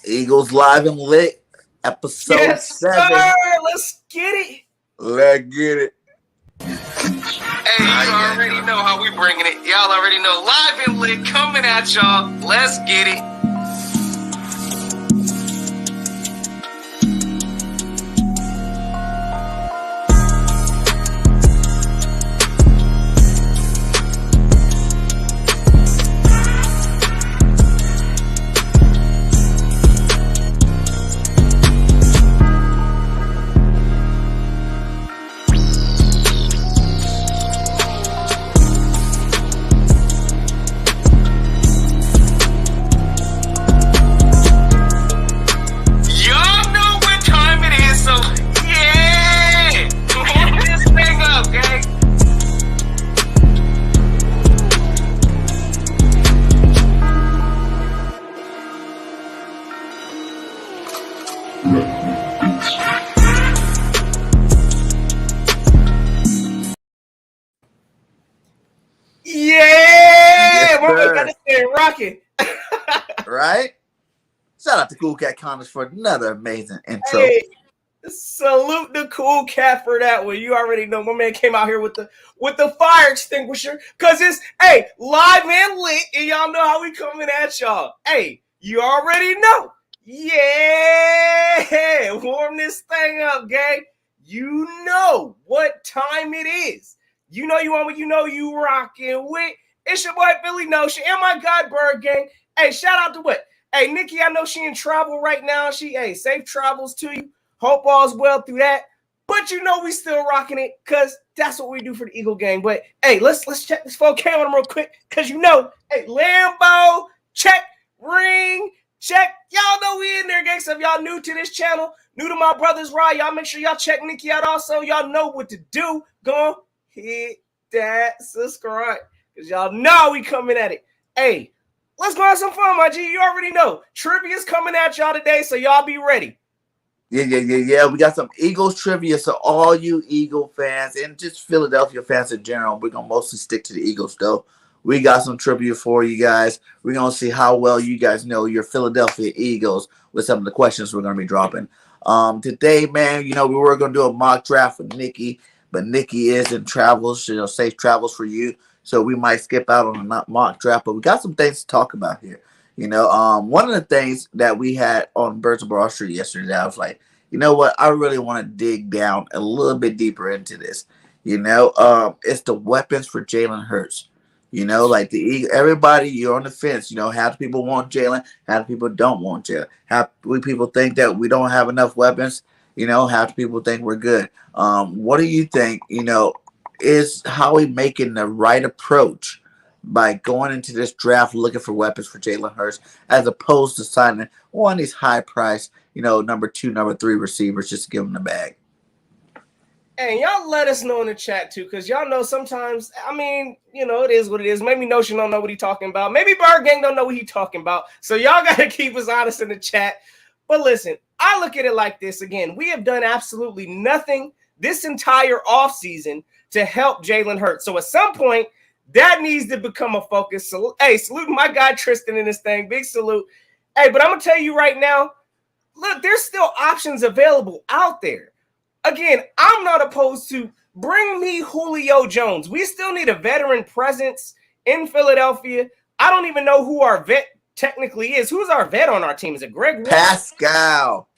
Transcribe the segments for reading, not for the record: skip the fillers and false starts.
Eagles live and lit, episode Yes, 7. sir. Let's get it. Let's get it. Hey, you already know how we bringing it. Y'all already know. Live and lit coming at y'all. Let's get it. Yeah, boy, got this thing rocking. Right? Shout out to Cool Cat Comics for another amazing intro. Hey, salute the Cool Cat for that one. You already know my man came out here with the fire extinguisher, cause it's live and lit, and y'all know how we coming at y'all. Hey, you already know. Yeah, warm this thing up, gang. You know what time it is. You know you on what you know you rocking with. It's your boy Billy Notion and my God Bird Gang. Hey, shout out to what? Hey, Nikki, I know she in travel right now. Safe travels to you. Hope all's well through that. But you know we still rocking it because that's what we do for the Eagle Gang. But hey, let's check this 4K on them real quick because you know, hey, Lambo, check, ring, check. Y'all know we in there, gang. So if y'all new to this channel, new to my brother's ride, y'all make sure y'all check Nikki out also. Y'all know what to do. Go hit that subscribe because y'all know we coming at it. Hey, let's go have some fun, my G. You already know. Trivia's coming at y'all today, so y'all be ready. Yeah. We got some Eagles trivia. So all you Eagle fans and just Philadelphia fans in general, we're going to mostly stick to the Eagles, though. We got some trivia for you guys. We're going to see how well you guys know your Philadelphia Eagles with some of the questions we're going to be dropping. Today, man, you know, we were going to do a mock draft with Nikki, but Nikki is in travels, safe travels for you. So we might skip out on a mock draft, but we got some things to talk about here. One of the things that we had on Birds of Broad Street yesterday, I was like, you know what? I really want to dig down a little bit deeper into this. It's the weapons for Jalen Hurts. Like everybody, you're on the fence. Half the people want Jalen, half the people don't want Jalen. Half people think that we don't have enough weapons. Half the people think we're good. What do you think? Is Howie making the right approach by going into this draft looking for weapons for Jalen Hurts as opposed to signing one of these high price, number 2, number 3 receivers just to give them the bag? And y'all let us know in the chat too, because y'all know sometimes, it is what it is. Maybe Notion don't know what he's talking about. Maybe Bird Gang don't know what he's talking about. So y'all got to keep us honest in the chat. But listen, I look at it like this. Again, we have done absolutely nothing this entire offseason to help Jalen Hurts. So at some point, that needs to become a focus. So, hey, salute my guy Tristan in this thing. Big salute. Hey, but I'm going to tell you right now, look, there's still options available out there. Again, I'm not opposed to bring me Julio Jones. We still need a veteran presence in Philadelphia. I don't even know who our vet technically is. Who's our vet on our team? Is it Greg Ward? Pascal.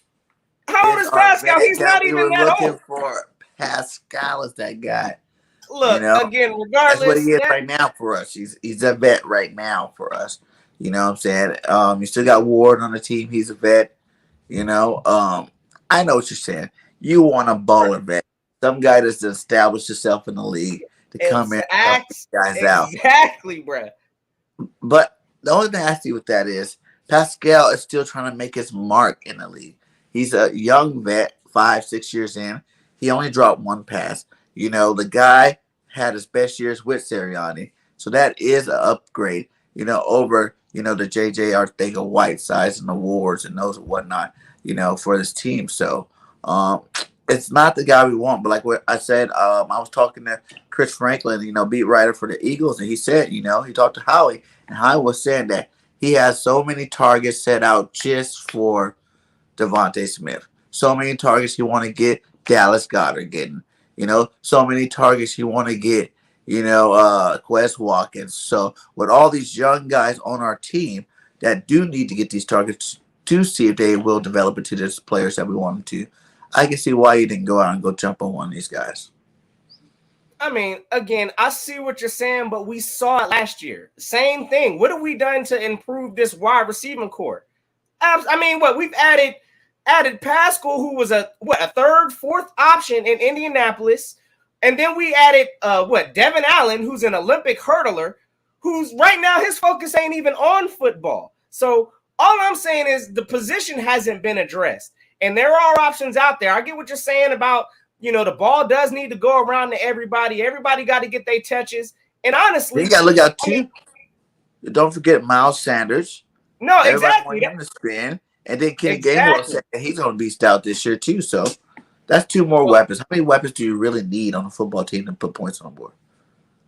How old is Pascal? He's not even that old. Pascal is that guy. Look, again, regardless. That's what he is right now for us. He's a vet right now for us. You know what I'm saying? You still got Ward on the team. He's a vet. I know what you're saying. You want a baller vet. Some guy that's established himself in the league to come in and help these guys out. Exactly, bro. But the only thing I see with that is Pascal is still trying to make his mark in the league. He's a young vet, 5-6 years in. He only dropped 1 pass. The guy had his best years with Sirianni. So that is an upgrade, over, the J.J. Arcega-Whitesides and the Wards and those and whatnot, for this team. So it's not the guy we want. But like what I said, I was talking to Chris Franklin, beat writer for the Eagles, and he said, he talked to Howie, and Howie was saying that, he has so many targets set out just for Devontae Smith. So many targets you want to get Dallas Goedert getting. So many targets you want to get, Quez Watkins. So with all these young guys on our team that do need to get these targets to see if they will develop into the players that we want them to, I can see why you didn't go out and go jump on one of these guys. I mean, again, I see what you're saying, but we saw it last year. Same thing. What have we done to improve this wide receiving core? I mean, we've added Pascal, who was a third, fourth option in Indianapolis, and then we added Devin Allen, who's an Olympic hurdler, who's right now his focus ain't even on football. So all I'm saying is the position hasn't been addressed, and there are options out there. I get what you're saying about the ball does need to go around to everybody. Everybody got to get their touches, and honestly, you got to look out too. Don't forget Miles Sanders. No, Everybody exactly. Want him to spin. And then Kenny Gainwell said he's going to be stout this year too. So that's two more weapons. How many weapons do you really need on a football team to put points on the board?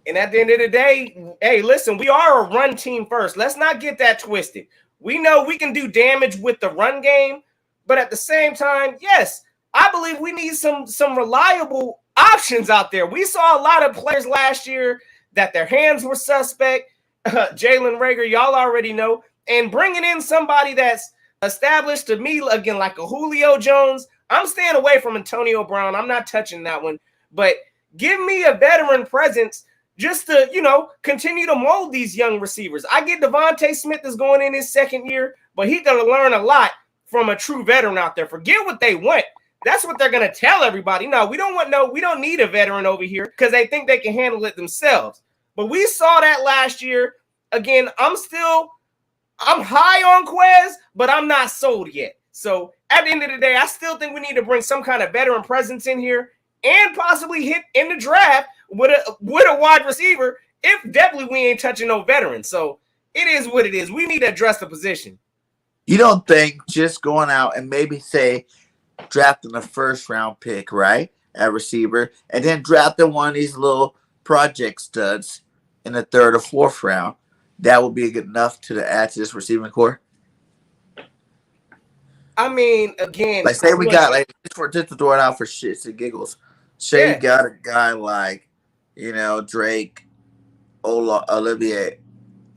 And at the end of the day, hey, listen, we are a run team first. Let's not get that twisted. We know we can do damage with the run game, but at the same time, yes, I believe we need some reliable options out there. We saw a lot of players last year that their hands were suspect. Jalen Reagor, y'all already know. And bringing in somebody that's established to me, again, like a Julio Jones, I'm staying away from Antonio Brown. I'm not touching that one. But give me a veteran presence just to, continue to mold these young receivers. I get Devontae Smith is going in his second year, but he's going to learn a lot from a true veteran out there. Forget what they want. That's what they're going to tell everybody. No, we don't need a veteran over here because they think they can handle it themselves. But we saw that last year. Again, I'm high on Quez, but I'm not sold yet. So at the end of the day, I still think we need to bring some kind of veteran presence in here and possibly hit in the draft with a wide receiver if definitely we ain't touching no veterans. So it is what it is. We need to address the position. You don't think just going out and maybe say drafting a first round pick, right, at receiver, and then drafting one of these little project studs in the third or fourth round, that would be good enough to add to this receiving core? I mean, again, like say we got just to throw it out for shits and giggles. Say you got a guy like, Drake, Olivier,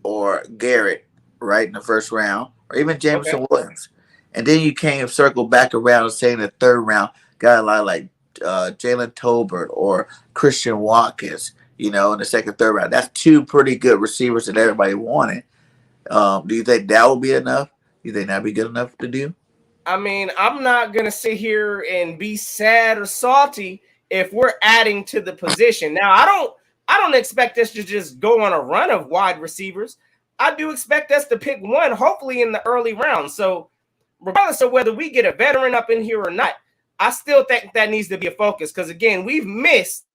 or Garrett, right, in the first round, or even Jameson Williams, and then you came circle back around and say in the third round, got a lot like Jalen Tolbert or Christian Watkins, in the second, third round. That's two pretty good receivers that everybody wanted. Do you think that would be enough? Do you think that'd be good enough to do? I mean, I'm not going to sit here and be sad or salty if we're adding to the position. Now, I don't expect us to just go on a run of wide receivers. I do expect us to pick one, hopefully in the early rounds. So regardless of whether we get a veteran up in here or not, I still think that needs to be a focus because, again, we've missed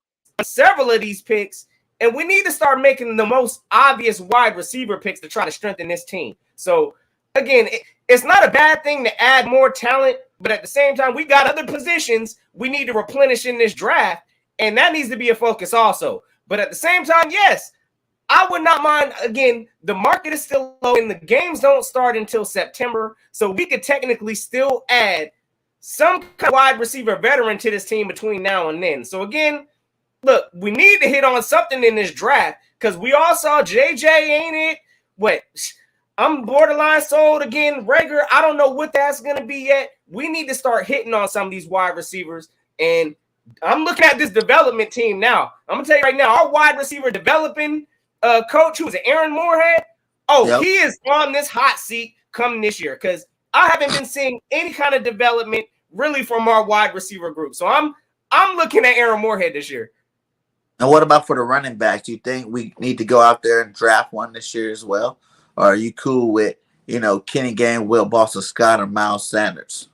several of these picks, and we need to start making the most obvious wide receiver picks to try to strengthen this team. So, again, it's not a bad thing to add more talent, but at the same time, we got other positions we need to replenish in this draft, and that needs to be a focus also. But at the same time, yes, I would not mind. Again, the market is still low, and the games don't start until September, so we could technically still add some kind of wide receiver veteran to this team between now and then. So, again, look, we need to hit on something in this draft because we all saw JJ, ain't it? What? I'm borderline sold again. Reagor, I don't know what that's going to be yet. We need to start hitting on some of these wide receivers. And I'm looking at this development team now. I'm going to tell you right now, our wide receiver developing coach, who is Aaron Moorhead, he is on this hot seat coming this year because I haven't been seeing any kind of development really from our wide receiver group. So I'm looking at Aaron Moorhead this year. And what about for the running backs? Do you think we need to go out there and draft one this year as well? Or are you cool with, Kenny Gainwell, Boston Scott, or Miles Sanders?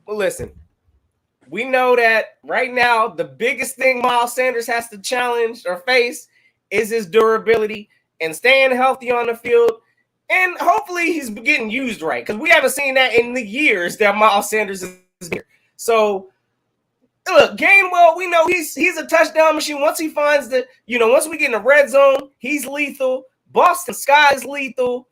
Well, listen, we know that right now the biggest thing Miles Sanders has to challenge or face is his durability and staying healthy on the field. And hopefully he's getting used right because we haven't seen that in the years that Miles Sanders is here. So, look, Gainwell, we know he's a touchdown machine. Once he finds once we get in the red zone, he's lethal. Boston Scott is lethal.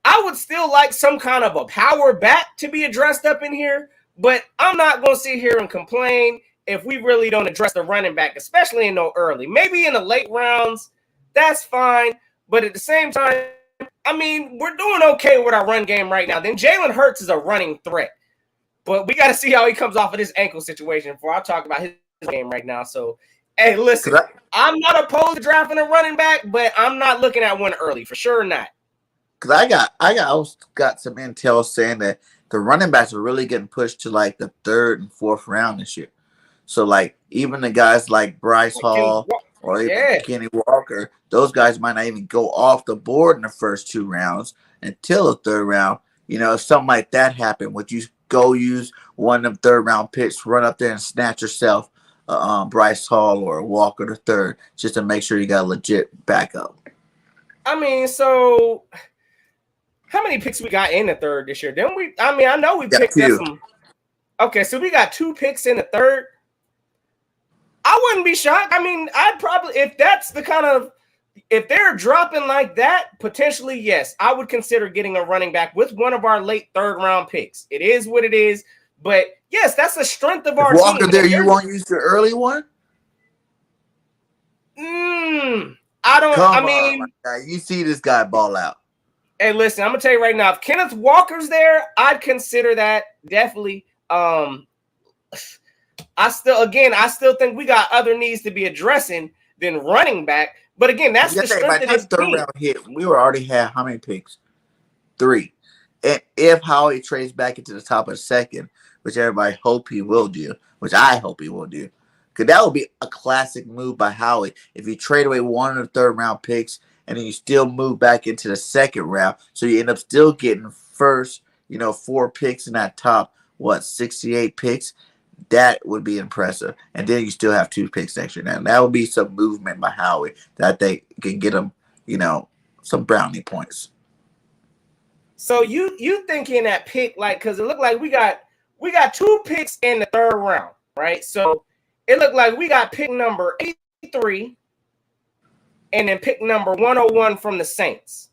I would still like some kind of a power back to be addressed up in here, but I'm not going to sit here and complain if we really don't address the running back, especially in the early. Maybe in the late rounds, that's fine. But at the same time, I mean, we're doing okay with our run game right now. Then Jalen Hurts is a running threat. But we got to see how he comes off of this ankle situation before I talk about his game right now. So, hey, listen, I'm not opposed to drafting a running back, but I'm not looking at one early. For sure not. Because I got some intel saying that the running backs are really getting pushed to like the 3rd and 4th round this year. So like even the guys like Bryce Hall or even Kenny Walker, those guys might not even go off the board in the first 2 rounds until the 3rd round. You know, if something like that happened, would you go use one of them 3rd round picks, run up there and snatch yourself Bryce Hall or Walker the 3rd, just to make sure you got a legit backup? I mean, so how many picks we got in the 3rd this year? Didn't we? I mean, I know we picked up some. Okay, so we got 2 picks in the 3rd. I wouldn't be shocked. I mean, I'd probably, if that's the kind of, if they're dropping like that, potentially, yes, I would consider getting a running back with one of our late 3rd round picks. It is what it is. But yes, that's the strength of our Walker team. There, you won't use the early one? I don't. Come on, you see this guy ball out. Hey, listen, I'm gonna tell you right now. If Kenneth Walker's there, I'd consider that definitely. I still think we got other needs to be addressing than running back. But again, that's the strength of this team. 3rd round hit, we already had how many picks? 3. And if Howie trades back into the top of the 2nd, which everybody hope he will do, which I hope he will do, because that would be a classic move by Howie. If you trade away one of the 3rd round picks and then you still move back into the 2nd round, so you end up still getting first, 4 picks in that top, 68 picks. That would be impressive. And then you still have 2 picks next year. Now, that would be some movement by Howie that they can get him, some brownie points. So you thinking that pick, like, because it looked like we got 2 picks in the 3rd round, right? So it looked like we got pick number 83 and then pick number 101 from the Saints.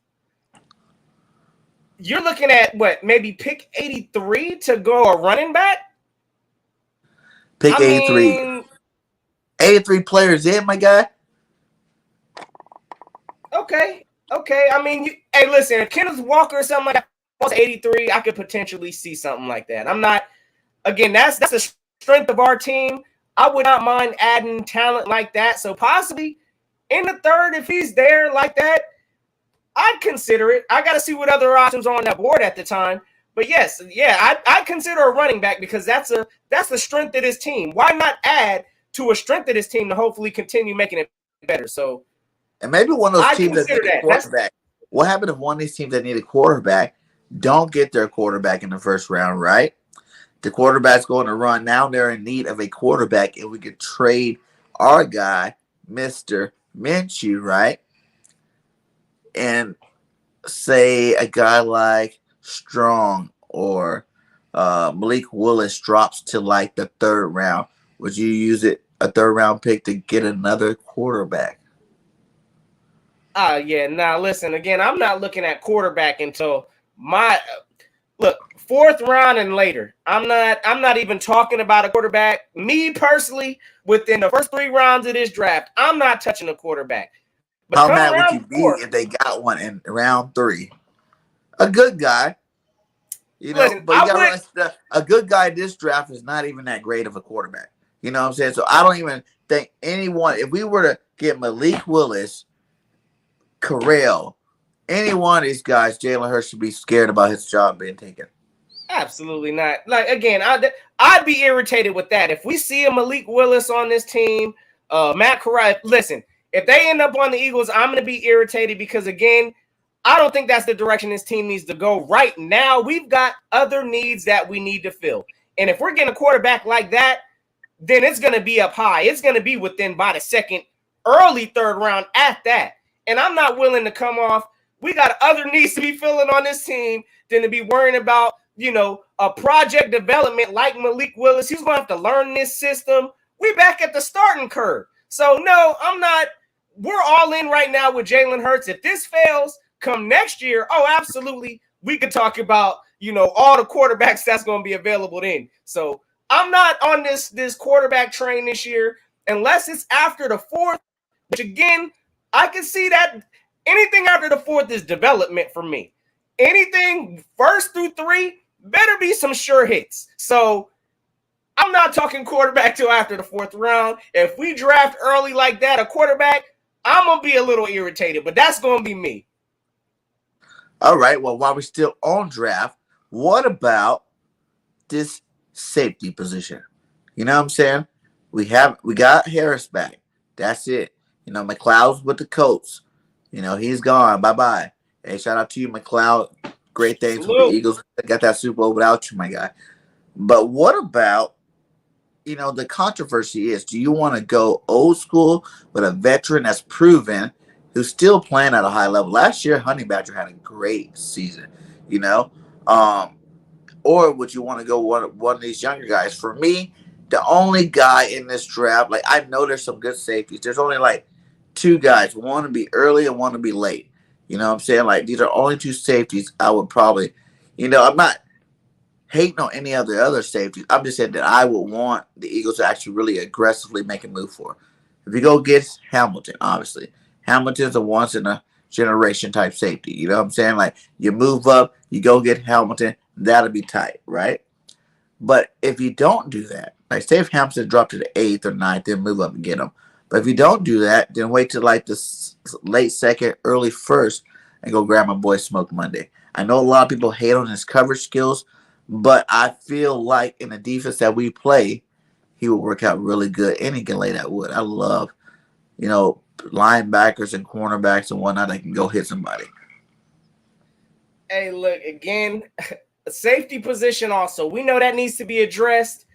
You're looking at what, maybe pick 83 to go a running back? Pick 83. 83 players in, my guy. Okay. I mean, hey, listen, if Kenneth Walker or something like that was 83, I could potentially see something like that. I'm not, again, that's the strength of our team. I would not mind adding talent like that. So possibly in the 3rd, if he's there like that, I'd consider it. I got to see what other options are on that board at the time. But yes, I'd consider a running back because that's the strength of this team. Why not add to a strength of this team to hopefully continue making it better? So, and maybe one of those teams that need a quarterback. What happened if one of these teams that need a quarterback don't get their quarterback in the 1st round, right? The quarterback's going to run. Now they're in need of a quarterback, and we could trade our guy, Mr. Minshew, right? And say a guy like Strong or Malik Willis drops to like the 3rd round. Would you use a 3rd round pick to get another quarterback? Now listen, again, I'm not looking at quarterback until look, 4th round and later. I'm not even talking about a quarterback. Me personally, within the first 3 rounds of this draft, I'm not touching a quarterback. But how mad would you be if they got one in round 3? A good guy. Listen, but you gotta a good guy in this draft is not even that great of a quarterback. You know what I'm saying? So I don't even think anyone, if we were to get Malik Willis, Corral, any one of these guys, Jalen Hurts should be scared about his job being taken. Absolutely not. Like, again, I'd be irritated with that. If we see a Malik Willis on this team, Matt Corral, listen, if they end up on the Eagles, I'm going to be irritated because, again, I don't think that's the direction this team needs to go. Right now, we've got other needs that we need to fill. And if we're getting a quarterback like that, then it's going to be up high. It's going to be within by the 2nd, early 3rd round at that. And I'm not willing to come off. We got other needs to be filling on this team than to be worrying about, a project development like Malik Willis. He's going to have to learn this system. We back at the starting curve. So, no, I'm not. We're all in right now with Jalen Hurts. If this fails, come next year, oh, absolutely, we could talk about, all the quarterbacks that's going to be available then. So I'm not on this quarterback train this year unless it's after the fourth, which again, I can see that anything after the fourth is development for me. Anything first through three better be some sure hits. So I'm not talking quarterback till after the fourth round. If we draft early like that, a quarterback, I'm going to be a little irritated, but that's going to be me. All right. Well, while we're still on draft, what about this safety position? You know what I'm saying? We got Harris back. That's it. McLeod's with the Colts. He's gone. Bye-bye. Hey, shout out to you, McLeod. Great things with the Eagles. Got that Super Bowl without you, my guy. But what about, the controversy is, do you want to go old school with a veteran that's proven, who's still playing at a high level? Last year, Honey Badger had a great season, or would you want to go one of these younger guys? For me, the only guy in this draft, like, I know there's some good safeties. There's only like two guys, one to be early and one to be late. You know what I'm saying? Like, these are only two safeties I would probably, I'm not hating on any of the other safeties. I'm just saying that I would want the Eagles to actually really aggressively make a move for. If you go get Hamilton, obviously. Hamilton's a once-in-a-generation type safety. You know what I'm saying? Like, you move up, you go get Hamilton, that'll be tight, right? But if you don't do that, like, say if Hamilton dropped to the 8th or 9th, then move up and get him. But if you don't do that, then wait till like the late second, early first, and go grab my boy Smoke Monday. I know a lot of people hate on his coverage skills, but I feel like in the defense that we play, he will work out really good, and he can lay that wood. I love, linebackers and cornerbacks and whatnot that can go hit somebody. Hey, look, again, a safety position also. We know that needs to be addressed.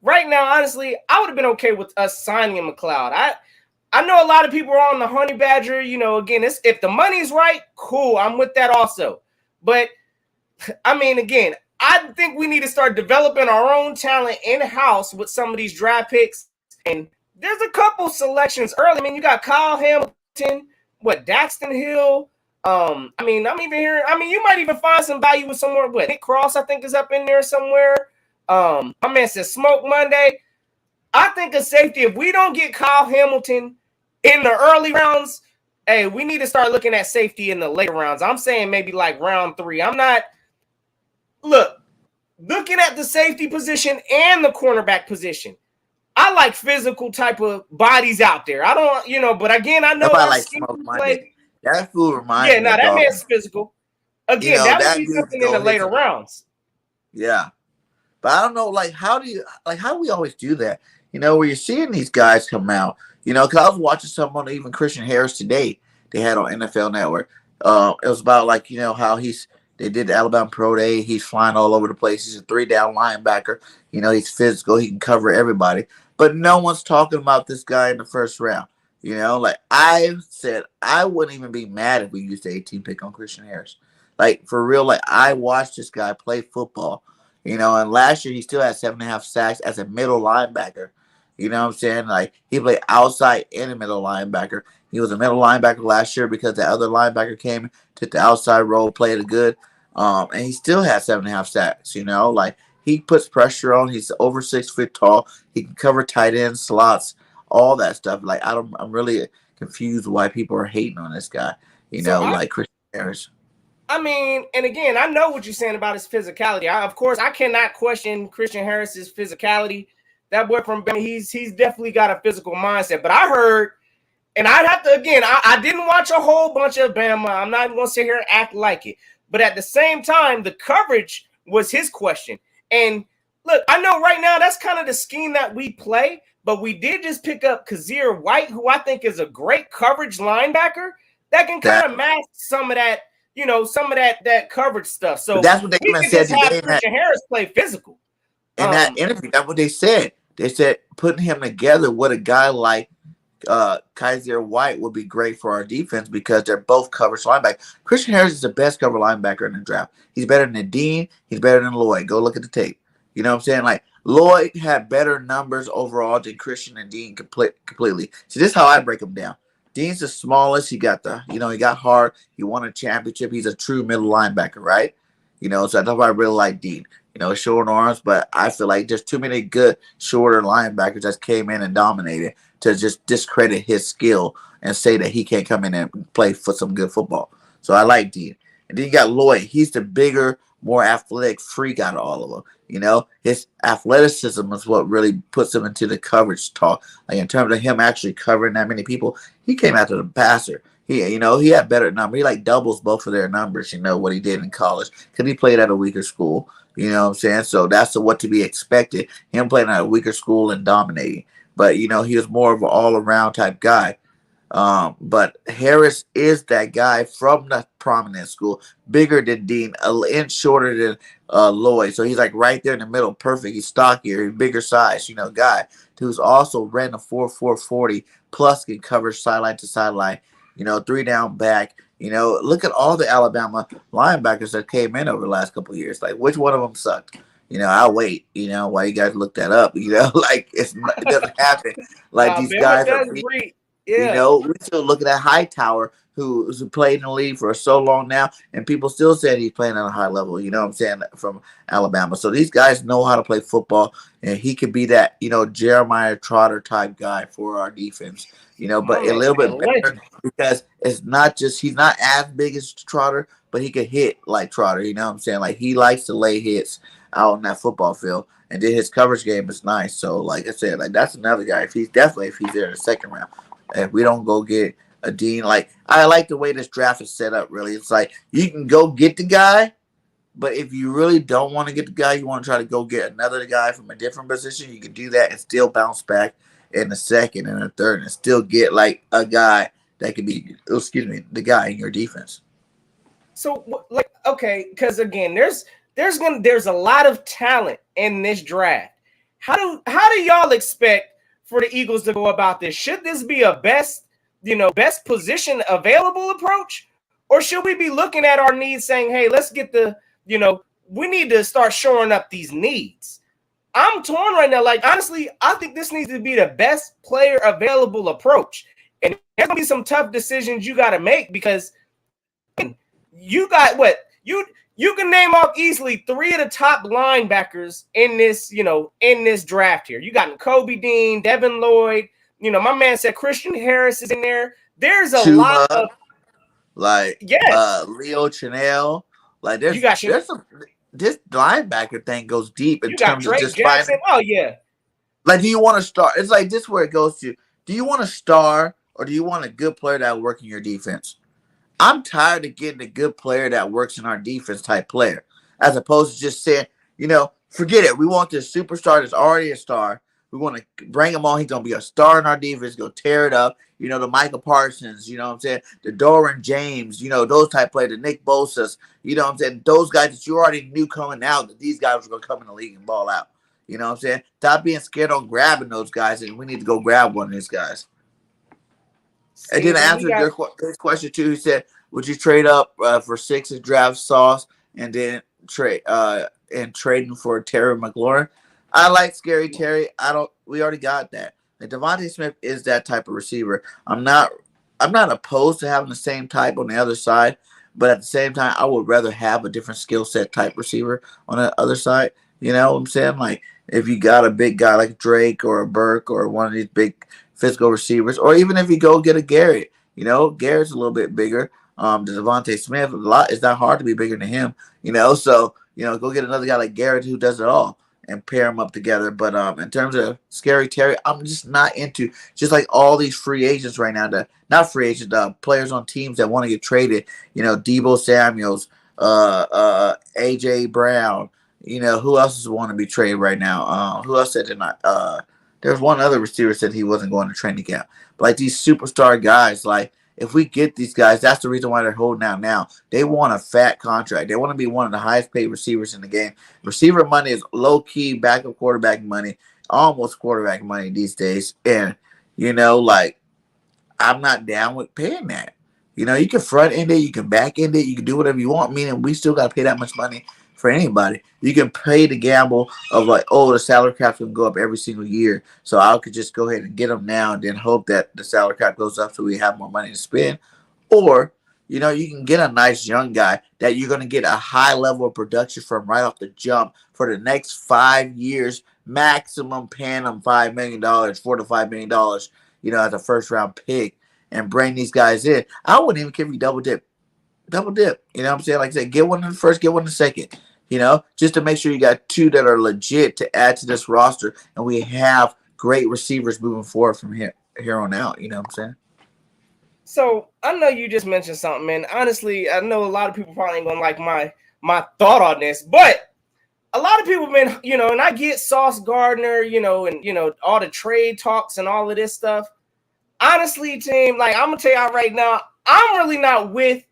Right now, honestly, I would have been okay with us signing McLeod. I know a lot of people are on the Honey Badger. Again, if the money's right, cool. I'm with that also. But, I mean, again, I think we need to start developing our own talent in-house with some of these draft picks. And there's a couple selections early. I mean, you got Kyle Hamilton, Daxton Hill. I'm even hearing, you might even find some value with somewhere. Nick Cross, I think, is up in there somewhere. My man says Smoke Monday. I think a safety, if we don't get Kyle Hamilton in the early rounds, hey, we need to start looking at safety in the later rounds. I'm saying maybe like round 3. I'm not looking at the safety position and the cornerback position. I like physical type of bodies out there. I don't, but again, I know I like Smoke Monday. That fool reminds me. Yeah, now that man's physical. Again, that would be something in the later rounds. Yeah. But I don't know, how do we always do that? Where you're seeing these guys come out, because I was watching someone, even Christian Harris today, they had on NFL Network. It was about how they did the Alabama Pro Day. He's flying all over the place. He's a 3-down linebacker. He's physical. He can cover everybody. But no one's talking about this guy in the first round. I said, I wouldn't even be mad if we used the 18 pick on Christian Harris. For real, I watched this guy play football. And last year he still had 7.5 sacks as a middle linebacker. You know what I'm saying? He played outside and a middle linebacker. He was a middle linebacker last year because the other linebacker came, took the outside role, played it good. And he still had 7.5 sacks, he puts pressure on. He's over 6 feet tall. He can cover tight ends, slots, all that stuff. I'm really confused why people are hating on this guy, Christian Harris. And again, I know what you're saying about his physicality. Of course, I cannot question Christian Harris's physicality. That boy from Bama, he's definitely got a physical mindset. But I heard, and I'd have to, again, I didn't watch a whole bunch of Bama. I'm not going to sit here and act like it. But at the same time, the coverage was his question. And look, I know right now that's kind of the scheme that we play, but we did just pick up Kazir White, who I think is a great coverage linebacker that can kind of mask some of that, some of that coverage stuff. So that's what they even said today. Christian Harris play physical. In that interview, that's what they said. They said putting him together with a guy like Kaiser White would be great for our defense because they're both coverage linebackers. Christian Harris is the best cover linebacker in the draft. He's better than Dean. He's better than Lloyd. Go look at the tape. You know what I'm saying? Lloyd had better numbers overall than Christian and Dean completely. So this is how I break them down. Dean's the smallest. He got he got hard. He won a championship. He's a true middle linebacker, right? So that's why I really like Dean. Short arms, but I feel like there's too many good shorter linebackers that came in and dominated to just discredit his skill and say that he can't come in and play for some good football. So I like Dean. And then you got Lloyd. He's the bigger, more athletic freak out of all of them. His athleticism is what really puts him into the coverage talk. Like in terms of him actually covering that many people, he came after the passer. He had better numbers. He like doubles both of their numbers. What he did in college because he played at a weaker school. You know what I'm saying? So that's what to be expected. Him playing at a weaker school and dominating. But he was more of an all around type guy. But Harris is that guy from the prominent school, bigger than Dean, an inch shorter than Lloyd. So he's like right there in the middle, perfect. He's stockier, bigger size, guy who's also ran a 4.40 plus can cover sideline to sideline, 3 down back. Look at all the Alabama linebackers that came in over the last couple of years. Like, which one of them sucked? I'll wait, while you guys look that up, like it doesn't happen. Like these guys are big. Yeah. We're still looking at Hightower, who's played in the league for so long now, and people still say he's playing at a high level, what I'm saying, from Alabama. So these guys know how to play football, and he could be that, Jeremiah Trotter type guy for our defense, but a little bit better because it's not just, he's not as big as Trotter, but he could hit like Trotter, what I'm saying? Like, he likes to lay hits out on that football field, and then his coverage game is nice. So, like I said, like that's another guy. If he's there in the second round. If we don't go get a Dean, like I like the way this draft is set up. Really, it's like you can go get the guy, but if you really don't want to get the guy, you want to try to go get another guy from a different position. You can do that and still bounce back in the second and the third, and still get like a guy that could be, the guy in your defense. So, like, okay, because again, there's a lot of talent in this draft. How do y'all expect for the Eagles to go about this? Should this be a best position available approach? Or should we be looking at our needs saying, hey, let's get we need to start shoring up these needs? I'm torn right now. Like, honestly, I think this needs to be the best player available approach. And there's going to be some tough decisions you got to make because you got what? You can name off easily 3 of the top linebackers in this draft here. You got Kobe Dean, Devin Lloyd. My man said Christian Harris is in there. There's a lot of Leo Chanel. Like there's some, this linebacker thing goes deep in terms of just finding. Oh yeah. Like, do you want to start? It's like this where it goes to. Do you want a star or do you want a good player that will work in your defense? I'm tired of getting a good player that works in our defense type player, as opposed to just saying, forget it. We want this superstar that's already a star. We want to bring him on. He's going to be a star in our defense, go tear it up. The Micah Parsons, what I'm saying? The Doran James, those type players, the Nick Bosa's, what I'm saying? Those guys that you already knew coming out that these guys were going to come in the league and ball out. What I'm saying? Stop being scared on grabbing those guys, and we need to go grab one of these guys. And then answer your question too. He said, "Would you trade up for 6 and draft Sauce and then trading for Terry McLaurin?" I like Scary Terry. We already got that. And Devontae Smith is that type of receiver. I'm not opposed to having the same type on the other side, but at the same time, I would rather have a different skill set type receiver on the other side. You know what I'm saying? Like, if you got a big guy like Drake or a Burke or one of these big physical receivers, or even if you go get a Garrett, Garrett's a little bit bigger. The Devontae Smith, it's not hard to be bigger than him, so, go get another guy like Garrett who does it all and pair them up together. But in terms of Scary Terry, I'm just not into just like all these free agents right now, not free agents, players on teams that want to get traded, Deebo Samuels, AJ Brown, who else is want to be traded right now? Who else said tonight? There's one other receiver said he wasn't going to training camp. But like these superstar guys, like if we get these guys, that's the reason why they're holding out now. They want a fat contract. They want to be one of the highest paid receivers in the game. Receiver money is low key backup quarterback money, almost quarterback money these days. And like I'm not down with paying that. You can front end it, you can back end it, you can do whatever you want. Meaning we still got to pay that much money for anybody. You can pay the gamble of like, oh, the salary cap can go up every single year, so I could just go ahead and get them now and then hope that the salary cap goes up so we have more money to spend. Or you can get a nice young guy that you're going to get a high level of production from right off the jump for the next 5 years, maximum paying them $5 million, $4 to $5 million, as a first round pick, and bring these guys in. I wouldn't even give you double dip. Double dip. You know what I'm saying? Like I said, get one in the first, get one in the second. Just to make sure you got two that are legit to add to this roster, and we have great receivers moving forward from here on out. You know what I'm saying? So I know you just mentioned something, and honestly, I know a lot of people probably ain't gonna like my thought on this, but a lot of people been, and I get Sauce Gardner, and all the trade talks and all of this stuff. Honestly, team, like I'm gonna tell y'all right now, I'm really not with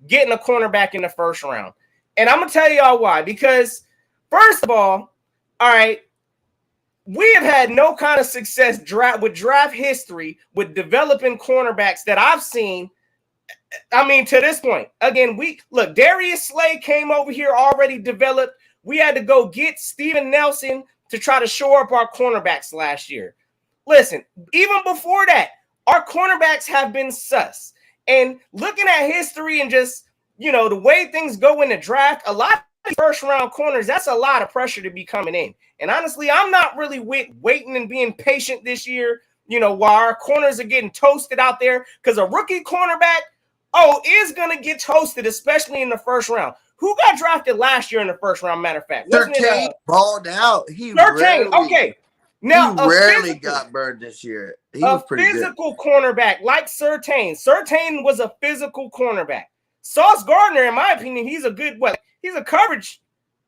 getting a cornerback in the first round. And I'm going to tell y'all why. Because, first of all right, we have had no kind of success with draft history with developing cornerbacks that I've seen. I mean, to this point. Again, Darius Slay came over here already developed. We had to go get Steven Nelson to try to shore up our cornerbacks last year. Listen, even before that, our cornerbacks have been sus. And looking at history and just, the way things go in the draft, a lot of first round corners, that's a lot of pressure to be coming in. And honestly, I'm not really waiting and being patient this year, while our corners are getting toasted out there, because a rookie cornerback, is going to get toasted, especially in the first round. Who got drafted last year in the first round, matter of fact? Surtain balled out. Okay. Now, he rarely got burned this year. He was pretty good. A physical cornerback like Surtain. Surtain was a physical cornerback. Sauce Gardner, in my opinion, he's a coverage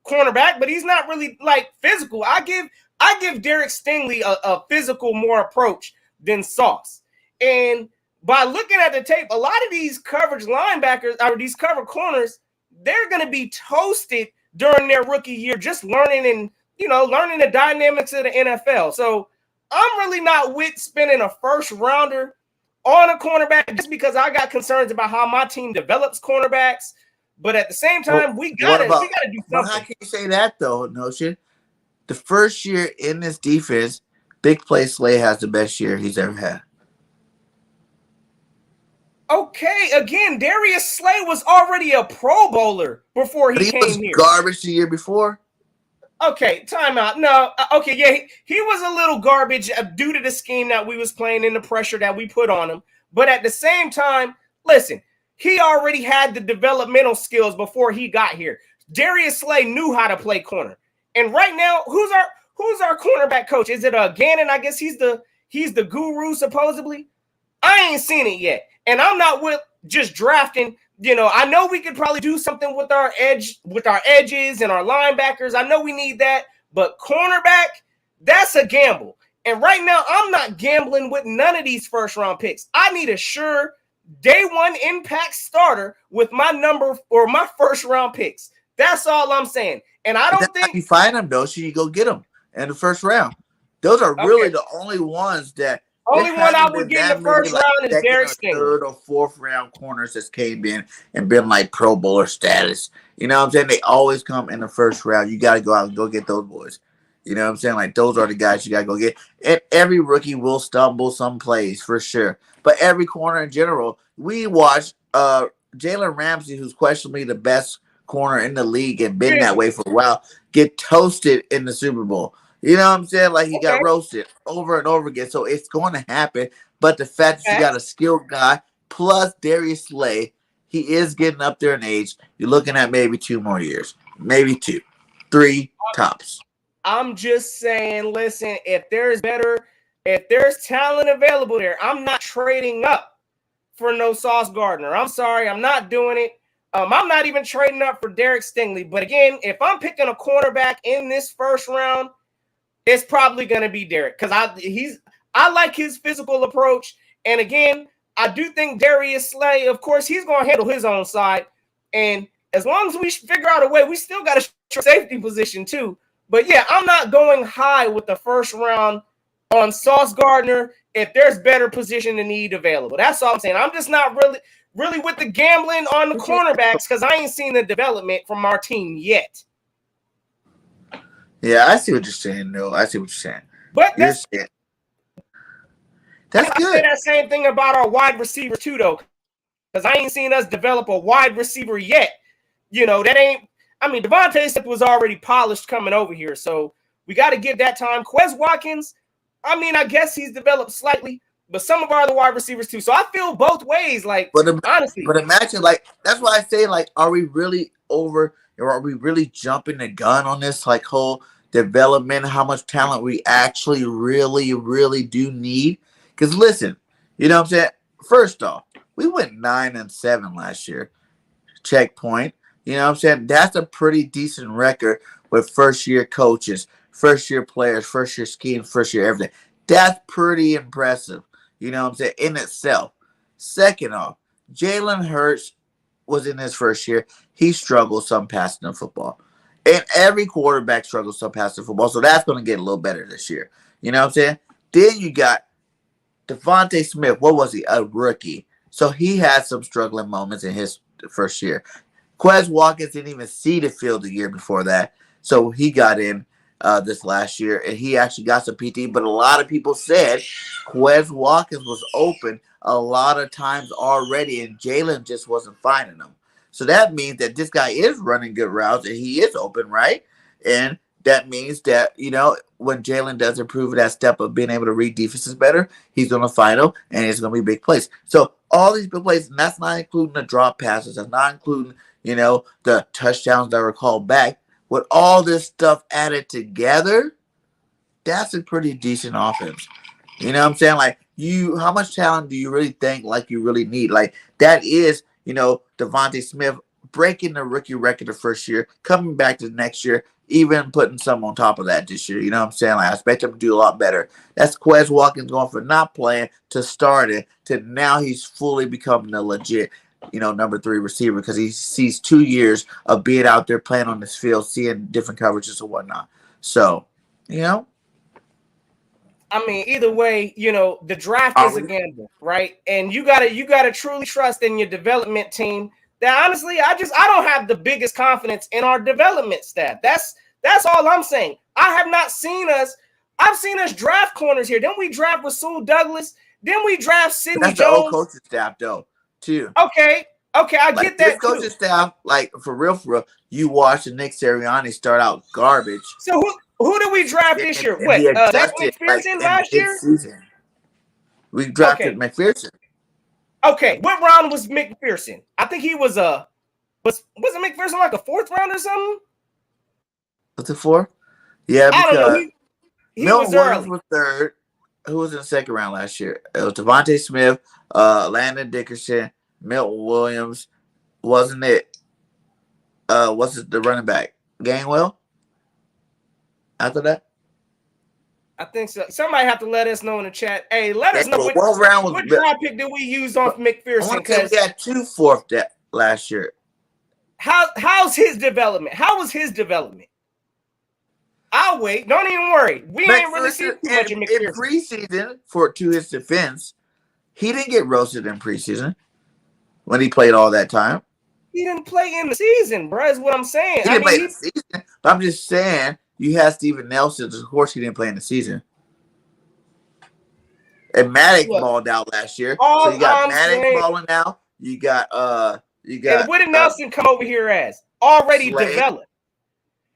cornerback, but he's not really like physical. I give Derek Stingley a physical more approach than Sauce. And by looking at the tape, a lot of these coverage linebackers or these cover corners, they're going to be toasted during their rookie year, just learning the dynamics of the NFL. So I'm really not with spending a first rounder on a cornerback just because I got concerns about how my team develops cornerbacks. But at the same time, we gotta do something. How can you say that though, Notion? The first year in this defense, Big Play Slay has the best year he's ever had. Okay, again, Darius Slay was already a Pro Bowler before he came here. Garbage the year before. Okay, timeout. No, okay, yeah, he was a little garbage due to the scheme that we was playing and the pressure that we put on him. But at the same time, listen, he already had the developmental skills before he got here. Darius Slay knew how to play corner. And right now, who's our cornerback coach? Is it Gannon? I guess he's the guru supposedly. I ain't seen it yet. And I'm not with just drafting. I know we could probably do something with our edges and our linebackers. I know we need that, but cornerback, that's a gamble. And right now, I'm not gambling with none of these first round picks. I need a sure day one impact starter with my number or my first round picks. That's all I'm saying. And I don't think you find them though, so you go get them in the first round. Those are really the only ones that. Only one I would get in the first round is Derek Stingley. Third or fourth round corners that came in and been like Pro Bowler status. You know what I'm saying? They always come in the first round. You got to go out and go get those boys. You know what I'm saying? Like those are the guys you got to go get. And every rookie will stumble some plays for sure. But every corner in general, we watched Jalen Ramsey, who's questionably the best corner in the league and been that way for a while, get toasted in the Super Bowl. You know what I'm saying? Like he got roasted over and over again. So it's going to happen. But the fact that you got a skilled guy plus Darius Slay, he is getting up there in age. You're looking at maybe 2 more years. Maybe 2. 3 tops. I'm just saying, listen, if there's talent available there, I'm not trading up for no Sauce Gardner. I'm sorry. I'm not doing it. I'm not even trading up for Derek Stingley. But again, if I'm picking a cornerback in this first round, it's probably going to be Derek because I like his physical approach. And again, I do think Darius Slay, of course, he's going to handle his own side. And as long as we figure out a way, we still got a safety position too. But yeah, I'm not going high with the first round on Sauce Gardner if there's better position than need available. That's all I'm saying. I'm just not really with the gambling on the cornerbacks because I ain't seen the development from our team yet. Yeah, I see what you're saying. No, I see what you're saying. But You're saying that's I say good. that same thing about our wide receiver too, though, because I ain't seen us develop a wide receiver yet. That ain't. I mean, Devontae Smith was already polished coming over here, so we got to give that time. Quez Watkins, I mean, I guess he's developed slightly, but some of our other wide receivers too. So I feel both ways. Like, But honestly, imagine, like, that's why I say, like, are we really over, or are we really jumping the gun on this, like, whole development? How much talent we actually really, really do need? Because listen, you know what I'm saying. First off, we went 9-7 last year. Checkpoint. You know what I'm saying? That's a pretty decent record with first year coaches, first year players, first year scheme, first year everything. That's pretty impressive. You know what I'm saying? In itself. Second off, Jalen Hurts was in his first year. He struggled some passing the football. And every quarterback struggles some passing the football. So that's going to get a little better this year. You know what I'm saying? Then you got Devontae Smith. What was he? A rookie. So he had some struggling moments in his first year. Quez Watkins didn't even see the field the year before that, so he got in this last year, and he actually got some PT. But a lot of people said Quez Watkins was open a lot of times already, and Jalen just wasn't finding them. So that means that this guy is running good routes, and he is open, right? And that means that, when Jalen does improve that step of being able to read defenses better, he's going to find them, and it's going to be big plays. So all these big plays, and that's not including the drop passes. That's not including the touchdowns that were called back. With all this stuff added together, that's a pretty decent offense. You know what I'm saying? Like, how much talent do you really think like you really need? Like, that is, Devontae Smith breaking the rookie record the first year, coming back to the next year, even putting some on top of that this year. You know what I'm saying? Like, I expect him to do a lot better. That's Quez Watkins going from not playing to starting to now he's fully becoming a legit number 3 receiver because he sees 2 years of being out there playing on this field, seeing different coverages and whatnot. So, I mean, either way, the draft is a gamble, right? And you gotta truly trust in your development team. That honestly, I don't have the biggest confidence in our development staff. That's all I'm saying. I have not seen us. I've seen us draft corners here. Then we draft Rasul Douglas. Then we draft Sidney that's Jones. The old coaching staff, though, too. Okay, I get that. This coaching staff, like, for real, you watch the Nick Sirianni start out garbage. So who did we draft this year? What? That's McPherson last year? Season. We drafted McPherson. Okay, what round was McPherson? I think he was wasn't McPherson like a 4th round or something? Was it 4? Yeah, because I don't know. He Milton was Williams early. was 3rd. Who was in the 2nd round last year? It was Devontae Smith, Landon Dickerson, Milton Williams. Wasn't it? What's the running back? Gainwell? After that? I think so. Somebody have to let us know in the chat. Hey, let us know what draft pick did we use off McPherson? I want to say we had 2 4th that last year. How's his development? How was his development? I'll wait. Don't even worry. We ain't really seen too much of McPherson. In preseason, to his defense, he didn't get roasted in preseason when he played all that time. He didn't play in the season, bro, is what I'm saying. He didn't play in the season, but I'm just saying you had Steven Nelson. Of course, he didn't play in the season. And Maddox balled out last year. So you got Maddox balling out. You got And what did Nelson come over here as? Already developed.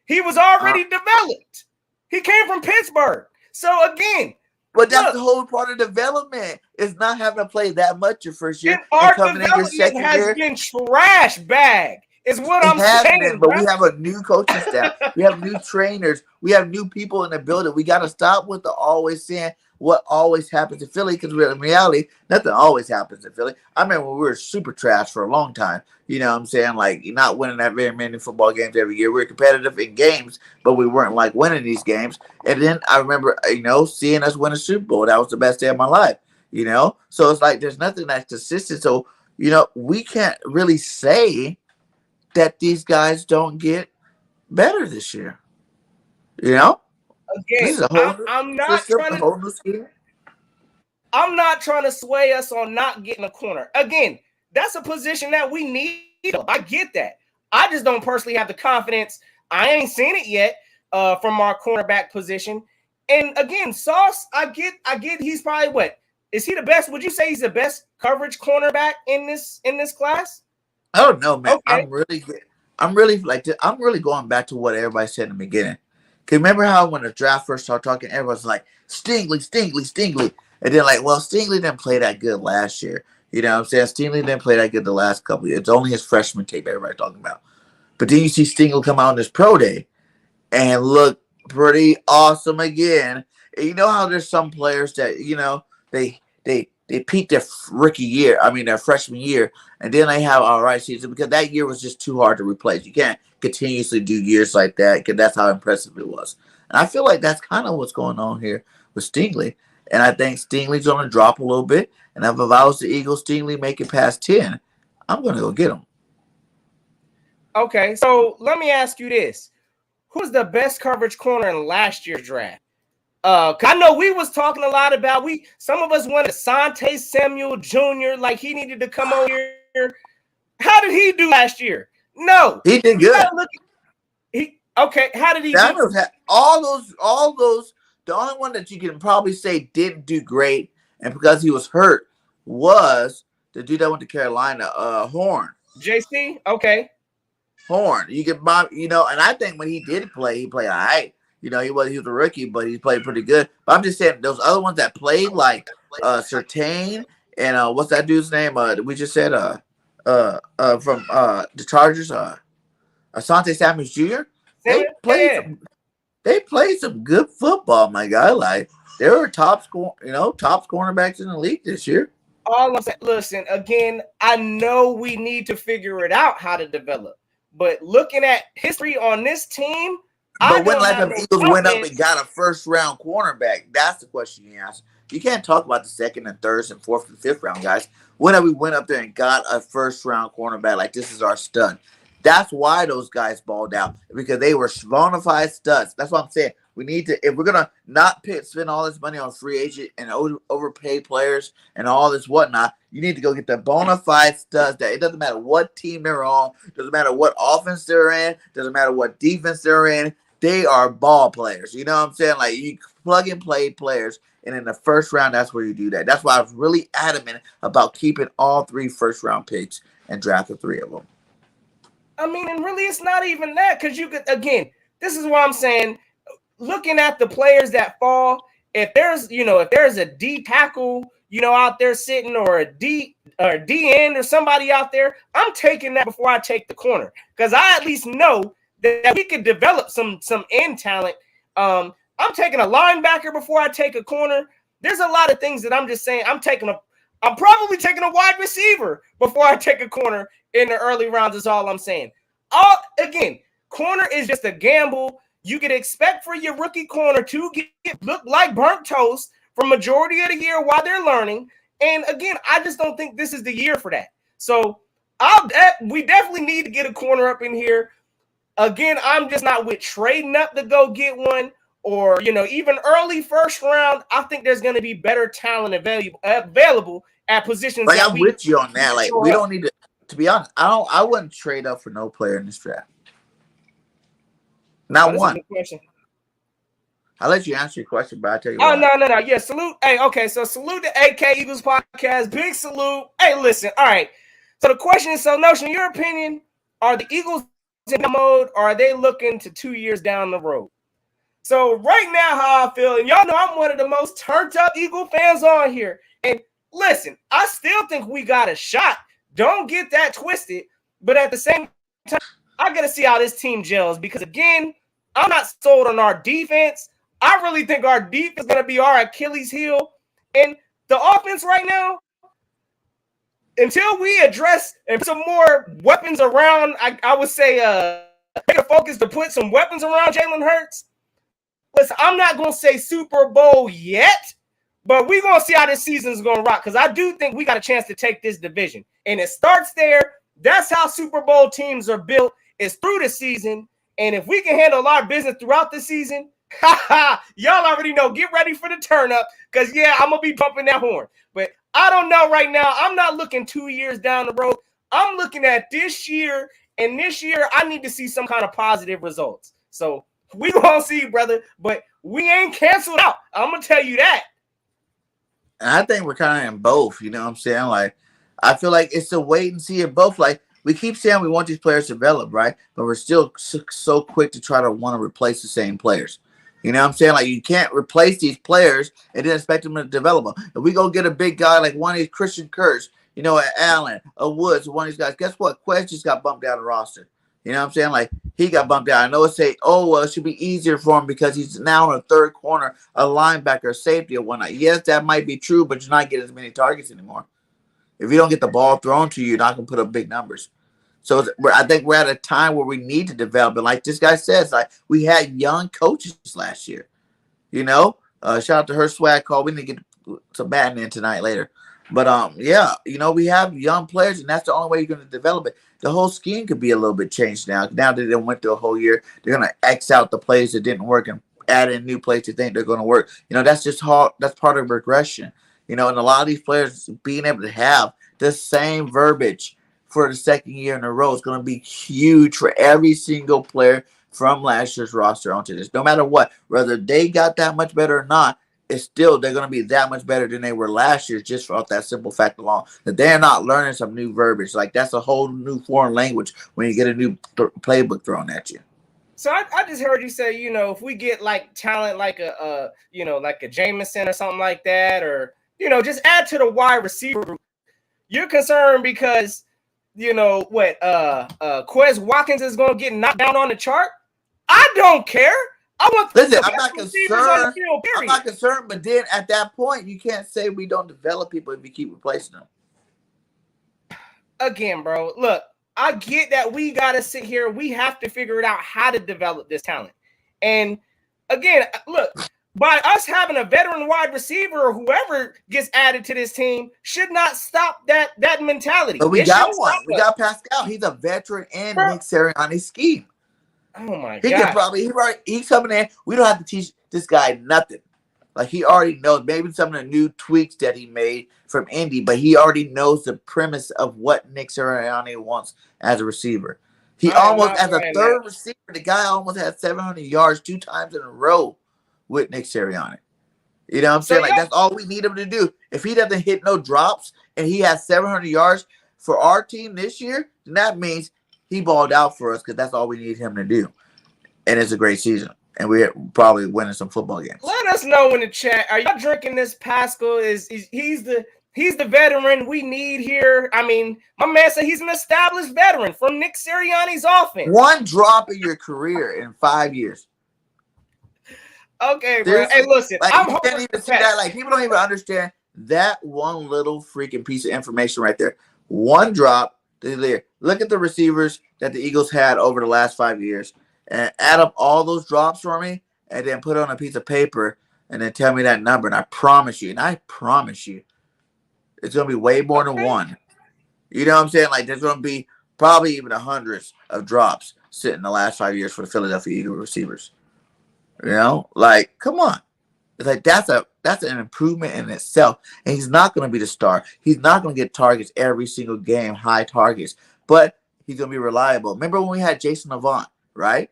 He was already developed. He came from Pittsburgh. So again, but that's the whole part of development is not having to play that much your first year. And our development has been trash bag. Is what I'm saying. But we have a new coaching staff. We have new trainers. We have new people in the building. We got to stop with the always saying what always happens in Philly, because in reality, nothing always happens in Philly. I remember when we were super trash for a long time. You know what I'm saying? Like, you're not winning that very many football games every year. We were competitive in games, but we weren't like winning these games. And then I remember, seeing us win a Super Bowl. That was the best day of my life. So it's like there's nothing that's consistent. So, we can't really say that these guys don't get better this year. Again, this is a whole I'm not trying to sway us on not getting a corner. Again, that's a position that we need. I get that. I just don't personally have the confidence. I ain't seen it yet. from our cornerback position. And again, Sauce, I get he's probably what? Is he the best? Would you say he's the best coverage cornerback in this class? I don't know, man. Okay. I'm really going back to what everybody said in the beginning. Cause remember how when the draft first started talking, everyone's like Stingley, and then like, well, Stingley didn't play that good last year. You know what I'm saying? Stingley didn't play that good the last couple of years. It's only his freshman tape everybody talking about. But then you see Stingley come out on this pro day and look pretty awesome again. And you know how there's some players that they peaked their their freshman year, and then they have all right season because that year was just too hard to replace. You can't continuously do years like that because that's how impressive it was. And I feel like that's kind of what's going on here with Stingley. And I think Stingley's going to drop a little bit. And if I was the Eagles, Stingley make it past 10, I'm going to go get him. Okay, so let me ask you this. Who's the best coverage corner in last year's draft? Cause I know we was talking a lot about some of us wanted Asante Samuel Jr. like he needed to come over here. How did he do last year? No, he did good. How did he do? All those. The only one that you can probably say didn't do great, and because he was hurt, was the dude that went to Carolina, Horn. JC, okay. Horn. You can buy, and I think when he did play, he played all right. He was a rookie, but he played pretty good. But I'm just saying those other ones that played like Surtain and what's that dude's name? We just said from the Chargers, Asante Samuel Jr. They played some good football, my guy. Like they were top cornerbacks in the league this year. All I'm saying, listen, again, I know we need to figure it out how to develop, but looking at history on this team. But when like the Eagles went up and got a first-round cornerback, that's the question you ask. You can't talk about the second and third and fourth and fifth round guys. When we went up there and got a first-round cornerback, like this is our stud. That's why those guys balled out, because they were bona fide studs. That's what I'm saying. We need to, if we're gonna not spend all this money on free agent and overpay players and all this whatnot, you need to go get the bona fide studs. That it doesn't matter what team they're on, doesn't matter what offense they're in, doesn't matter what defense they're in. They are ball players. You know what I'm saying? Like you plug and play players, and in the first round, that's where you do that. That's why I was really adamant about keeping all 3 first-round picks and drafting 3 of them. I mean, and really, it's not even that, because you could, again, this is what I'm saying. Looking at the players that fall, if there's a D tackle, out there sitting, or a D end or somebody out there, I'm taking that before I take the corner, because I at least know that we could develop some end talent. I'm taking a linebacker before I take a corner. There's a lot of things that I'm just saying. I'm probably taking a wide receiver before I take a corner in the early rounds is all I'm saying. Again, corner is just a gamble. You could expect for your rookie corner to look like burnt toast for majority of the year while they're learning. And again, I just don't think this is the year for that. So we definitely need to get a corner up in here. Again, I'm just not with trading up to go get one, or even early first round. I think there's going to be better talent available at positions. Like I'm with you on that. Like we don't need to be honest. I wouldn't trade up for no player in this draft. Not one. I'll let you answer your question, but I'll tell you. Oh, no. Yeah, salute. Hey, okay, so salute to AK Eagles Podcast. Big salute. Hey, listen. All right. So the question is, Notion, in your opinion, are the Eagles in mode, or are they looking to 2 years down the road? So right now, how I feel, and y'all know I'm one of the most turned up Eagle fans on here. And listen, I still think we got a shot. Don't get that twisted. But at the same time, I got to see how this team gels, because, again, I'm not sold on our defense. I really think our defense is going to be our Achilles heel. And the offense right now, until we address and put some more weapons around, I would say take a focus to put some weapons around Jalen Hurts. Listen, I'm not going to say Super Bowl yet, but we're going to see how this season is going to rock, because I do think we got a chance to take this division. And it starts there. That's how Super Bowl teams are built. It's through the season. And if we can handle our business throughout the season, y'all already know. Get ready for the turn up, because, yeah, I'm going to be pumping that horn. But I don't know right now. I'm not looking 2 years down the road. I'm looking at this year, and this year I need to see some kind of positive results. So We gonna see, brother, but we ain't canceled out. I'm gonna tell you that. And I think we're kind of in both. You know what I'm saying? Like, I feel like it's a wait and see in both. Like, we keep saying we want these players to develop, right? But we're still so quick to try to want to replace the same players. You know what I'm saying? Like, you can't replace these players and then expect them to develop them. If we go get a big guy like one of these Christian Kurtz, you know, Allen, Woods, one of these guys, guess what? Quest just got bumped out of the roster. You know what I'm saying? Like, he got bumped out. I know it say, oh, well, it should be easier for him because he's now in a third corner, a linebacker, safety, or whatnot. Yes, that might be true, but you're not getting as many targets anymore. If you don't get the ball thrown to you, you're not going to put up big numbers. So I think we're at a time where we need to develop. And like this guy says, like, we had young coaches last year. You know, shout out to her swag call. We need to get some batting in tonight later. But yeah, you know, we have young players, and that's the only way you're going to develop it. The whole scheme could be a little bit changed now. Now that they went through a whole year, they're going to X out the plays that didn't work and add in new plays that think they're going to work. You know, that's just hard. That's part of regression. You know, and a lot of these players being able to have the same verbiage for the second year in a row is going to be huge for every single player from last year's roster onto this. No matter what, whether they got that much better or not, it's still they're going to be that much better than they were last year, just off that simple fact alone that they're not learning some new verbiage. Like, that's a whole new foreign language when you get a new playbook thrown at you. So I just heard you say, you know, if we get like talent like you know, like a Jameson or something like that, or, you know, just add to the wide receiver group, you're concerned because, you know, what Quez Watkins is going to get knocked down on the chart. I don't care. I want. Listen, I'm not concerned. I'm not concerned, but then at that point, you can't say we don't develop people if you keep replacing them. Again, bro, look, I get that we got to sit here. We have to figure it out how to develop this talent. And again, look, by us having a veteran wide receiver or whoever gets added to this team should not stop that mentality. But we got one. We got Pascal. He's a veteran in Nick Sirianni's scheme. Oh my God! He can probably he's coming in. We don't have to teach this guy nothing. Like, he already knows maybe some of the new tweaks that he made from Indy, but he already knows the premise of what Nick Sirianni wants as a receiver. He almost, as a third receiver, the guy almost had 700 yards 2 times in a row with Nick Sirianni. You know what I'm saying? Like, that's all we need him to do. If he doesn't hit no drops and he has 700 yards for our team this year, then that means he balled out for us, because that's all we need him to do. And it's a great season. And we're probably winning some football games. Let us know in the chat. Are y'all drinking this Pascal? He's the veteran we need here? I mean, my man said he's an established veteran from Nick Sirianni's offense. One drop in your career in 5 years. Okay, bro. Hey, listen, like, I'm hoping even see that. Like, people don't even understand that one little freaking piece of information right there. One drop. Look at the receivers that the Eagles had over the last 5 years, and add up all those drops for me, and then put it on a piece of paper, and then tell me that number. And I promise you, it's going to be way more than one. You know what I'm saying? Like, there's going to be probably even hundreds of drops sitting the last 5 years for the Philadelphia Eagles receivers. You know, like, come on. It's like, that's an improvement in itself. And he's not going to be the star. He's not going to get targets every single game, high targets. But he's going to be reliable. Remember when we had Jason Avant, right?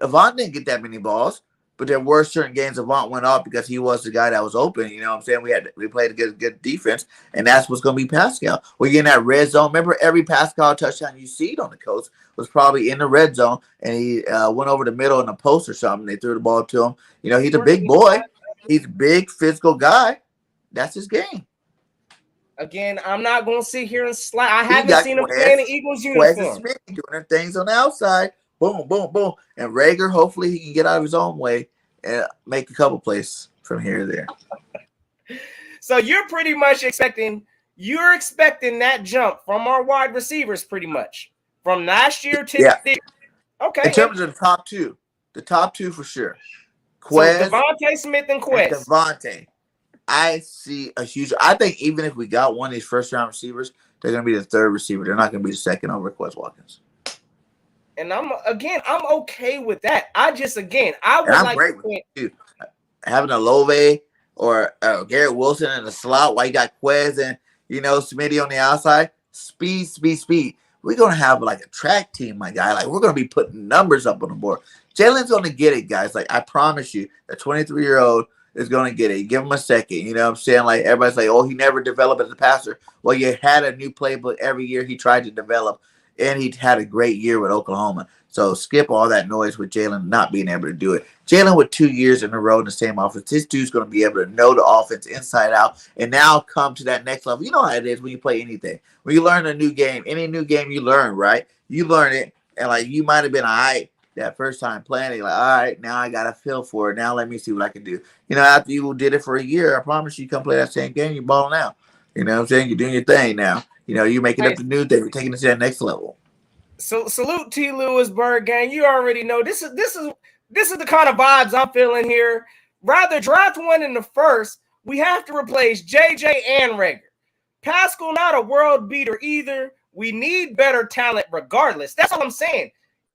Avant didn't get that many balls, but there were certain games Avant went off because he was the guy that was open. You know what I'm saying? We played a good defense, and that's what's going to be Pascal. We're getting that red zone. Remember, every Pascal touchdown you see on the coast was probably in the red zone, and he went over the middle in the post or something. They threw the ball to him. You know, he's a big boy. He's a big physical guy. That's his game. Again, I'm not going to sit here and slide. I haven't seen him play in the Eagles uniform. Smith doing their things on the outside. Boom, boom, boom. And Rager, hopefully he can get out of his own way and make a couple plays from here to there. So you're pretty much expecting that jump from our wide receivers pretty much from last year to this year. Okay. In terms of the top two for sure. Quez, so Devontae Smith and Quez. Devontae. I see a huge. I think even if we got one of these first round receivers, they're going to be the third receiver. They're not going to be the second over Quez Watkins. And I'm okay with that. I would like great with it too. Having a Love or Garrett Wilson in the slot while you got Quez and, you know, Smitty on the outside. Speed. We're going to have like a track team, my guy. Like, we're going to be putting numbers up on the board. Jalen's going to get it, guys. Like, I promise you, the 23-year-old is going to get it. Give him a second. You know what I'm saying? Like, everybody's like, oh, he never developed as a passer. Well, you had a new playbook every year he tried to develop, and he had a great year with Oklahoma. So skip all that noise with Jalen not being able to do it. Jalen with 2 years in a row in the same offense, this dude's going to be able to know the offense inside out and now come to that next level. You know how it is when you play anything. When you learn a new game, any new game you learn, right? You learn it, and like you might have been all right that first time playing it. Like, all right, now I got a feel for it. Now let me see what I can do. You know, after you did it for a year, I promise you come play that same game, you're balling out. You know what I'm saying? You're doing your thing now. You know, you're making up the new thing. You're taking it to that next level. So salute T. Lewisburg gang. You already know this is the kind of vibes I'm feeling here. Rather draft one in the first, we have to replace JJ and Rager. Pascal not a world beater either. We need better talent regardless. That's all I'm saying.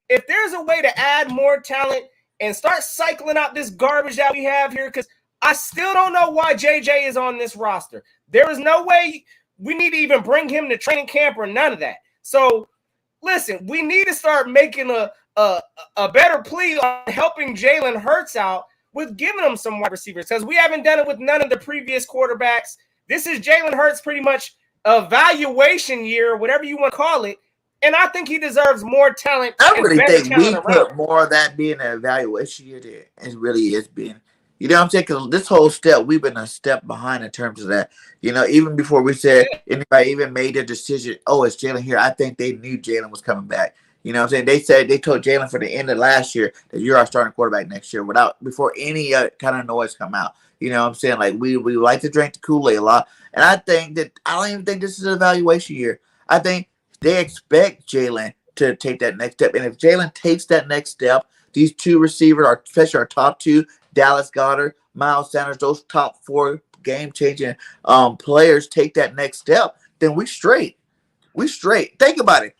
If there's a way to add more talent and start cycling out this garbage that we have here, because I still don't know why JJ is on this roster. There is no way we need to even bring him to training camp or none of that. So listen, we need to start making a better plea on helping Jalen Hurts out with giving him some wide receivers, because we haven't done it with none of the previous quarterbacks. This is Jalen Hurts pretty much evaluation year, whatever you want to call it, and I think he deserves more talent. I really think we around. put more of that being an evaluation year there. It really is being. You know what I'm saying? Because this whole step, we've been a step behind in terms of that. You know, even before we said anybody even made a decision, oh, it's Jalen here, I think they knew Jalen was coming back. You know what I'm saying? They told Jalen for the end of last year that you're our starting quarterback next year before any kind of noise come out. You know what I'm saying? Like, we like to drink the Kool-Aid a lot. And I don't even think this is an evaluation year. I think they expect Jalen to take that next step. And if Jalen takes that next step, these two receivers, especially our top two, Dallas Goedert, Miles Sanders, those top four game-changing players take that next step, then we straight. We straight. Think about it.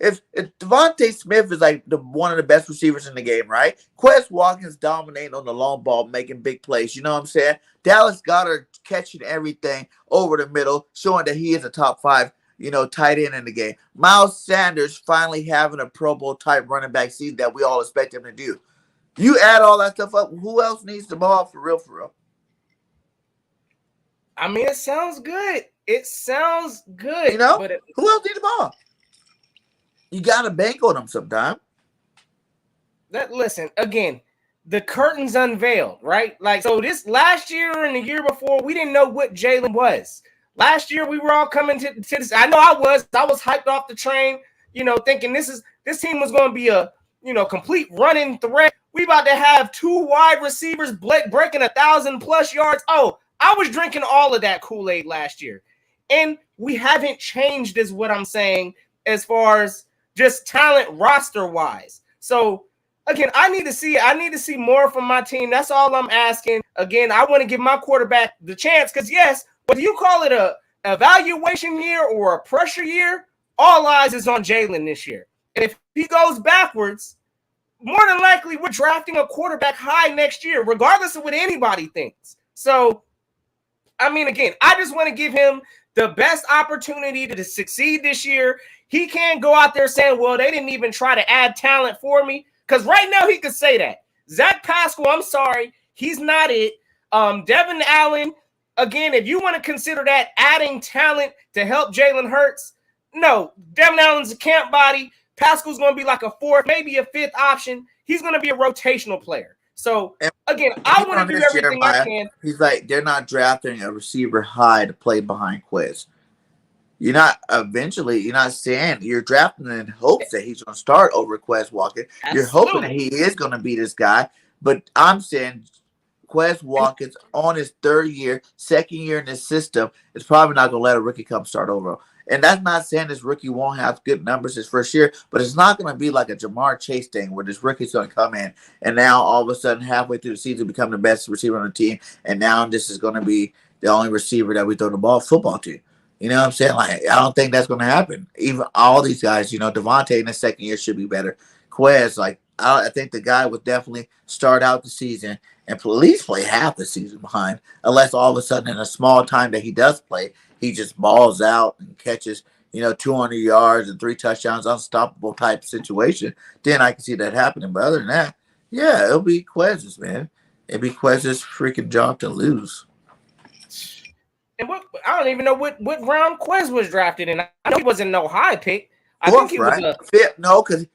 If Devontae Smith is like one of the best receivers in the game, right? Quez Watkins dominating on the long ball, making big plays. You know what I'm saying? Dallas Goedert catching everything over the middle, showing that he is a top five, tight end in the game. Miles Sanders finally having a Pro Bowl type running back season that we all expect him to do. You add all that stuff up, who else needs the ball for real, for real? I mean, it sounds good. It sounds good. But who else needs the ball? You got to bank on them sometime. Listen, again, the curtain's unveiled, right? Like, so this last year and the year before, we didn't know what Jalen was. Last year, we were all coming to this. I know I was hyped off the train, thinking this team was going to be a, complete running threat. We about to have two wide receivers breaking 1,000+ yards. Oh, I was drinking all of that Kool-Aid last year. And we haven't changed is what I'm saying as far as just talent roster-wise. So, again, I need to see more from my team. That's all I'm asking. Again, I want to give my quarterback the chance because, yes, whether you call it a evaluation year or a pressure year, all eyes is on Jalen this year. And if he goes backwards, more than likely we're drafting a quarterback high next year, regardless of what anybody thinks. So, I mean, again, I just want to give him the best opportunity to succeed this year. He can't go out there saying, well, they didn't even try to add talent for me. Because right now he could say that. Zach Pascal, I'm sorry, he's not it. Devin Allen, again, if you want to consider that adding talent to help Jalen Hurts, no. Devin Allen's a camp body. Pascal's going to be like a fourth, maybe a fifth option. He's going to be a rotational player. So, again, I want to do everything I can. He's like, they're not drafting a receiver high to play behind Quez. You're not saying you're drafting in hopes that he's going to start over Quez Watkins. You're hoping that he is going to be this guy. But I'm saying Quez Watkins on his second year in this system is probably not going to let a rookie come start over. And that's not saying this rookie won't have good numbers his first year, but it's not going to be like a Jamar Chase thing where this rookie's going to come in and now all of a sudden halfway through the season become the best receiver on the team. And now this is going to be the only receiver that we throw the football to. You know what I'm saying? Like, I don't think that's going to happen. Even all these guys, Devontae in the second year should be better. Quez, I think the guy would definitely start out the season and at least play half the season behind, unless all of a sudden in a small time that he does play, he just balls out and catches, 200 yards and 3 touchdowns, unstoppable type situation, then I can see that happening. But other than that, yeah, it'll be Quez's, man. It'll be Quez's freaking job to lose. And I don't even know what round Quez was drafted in. I know he wasn't no high pick. I Fourth, think he was a fifth. No, because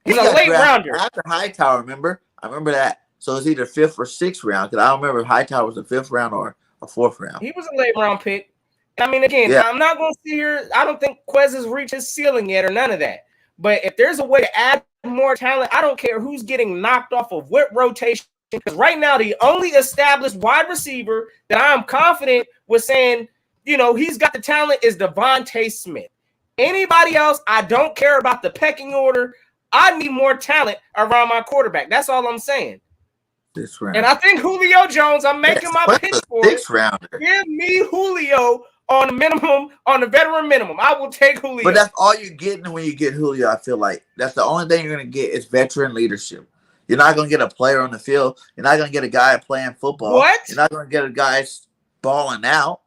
he's a late rounder. After Hightower, remember? I remember that. So it's either 5th or 6th round. Because I don't remember if Hightower was a 5th round or a 4th round. He was a late round pick. I mean, again, yeah. I'm not going to sit here. I don't think Quez has reached his ceiling yet or none of that. But if there's a way to add more talent, I don't care who's getting knocked off of what rotation. Because right now, the only established wide receiver that I'm confident with saying, he's got the talent is Devontae Smith. Anybody else, I don't care about the pecking order. I need more talent around my quarterback. That's all I'm saying. This round. And I think Julio Jones, I'm making my pitch for it. 6th rounder. Give me Julio on the minimum, on the veteran minimum. I will take Julio. But that's all you're getting when you get Julio. I feel like that's the only thing you're going to get is veteran leadership. You're not going to get a player on the field. You're not going to get a guy playing football. What? You're not going to get a guy balling out.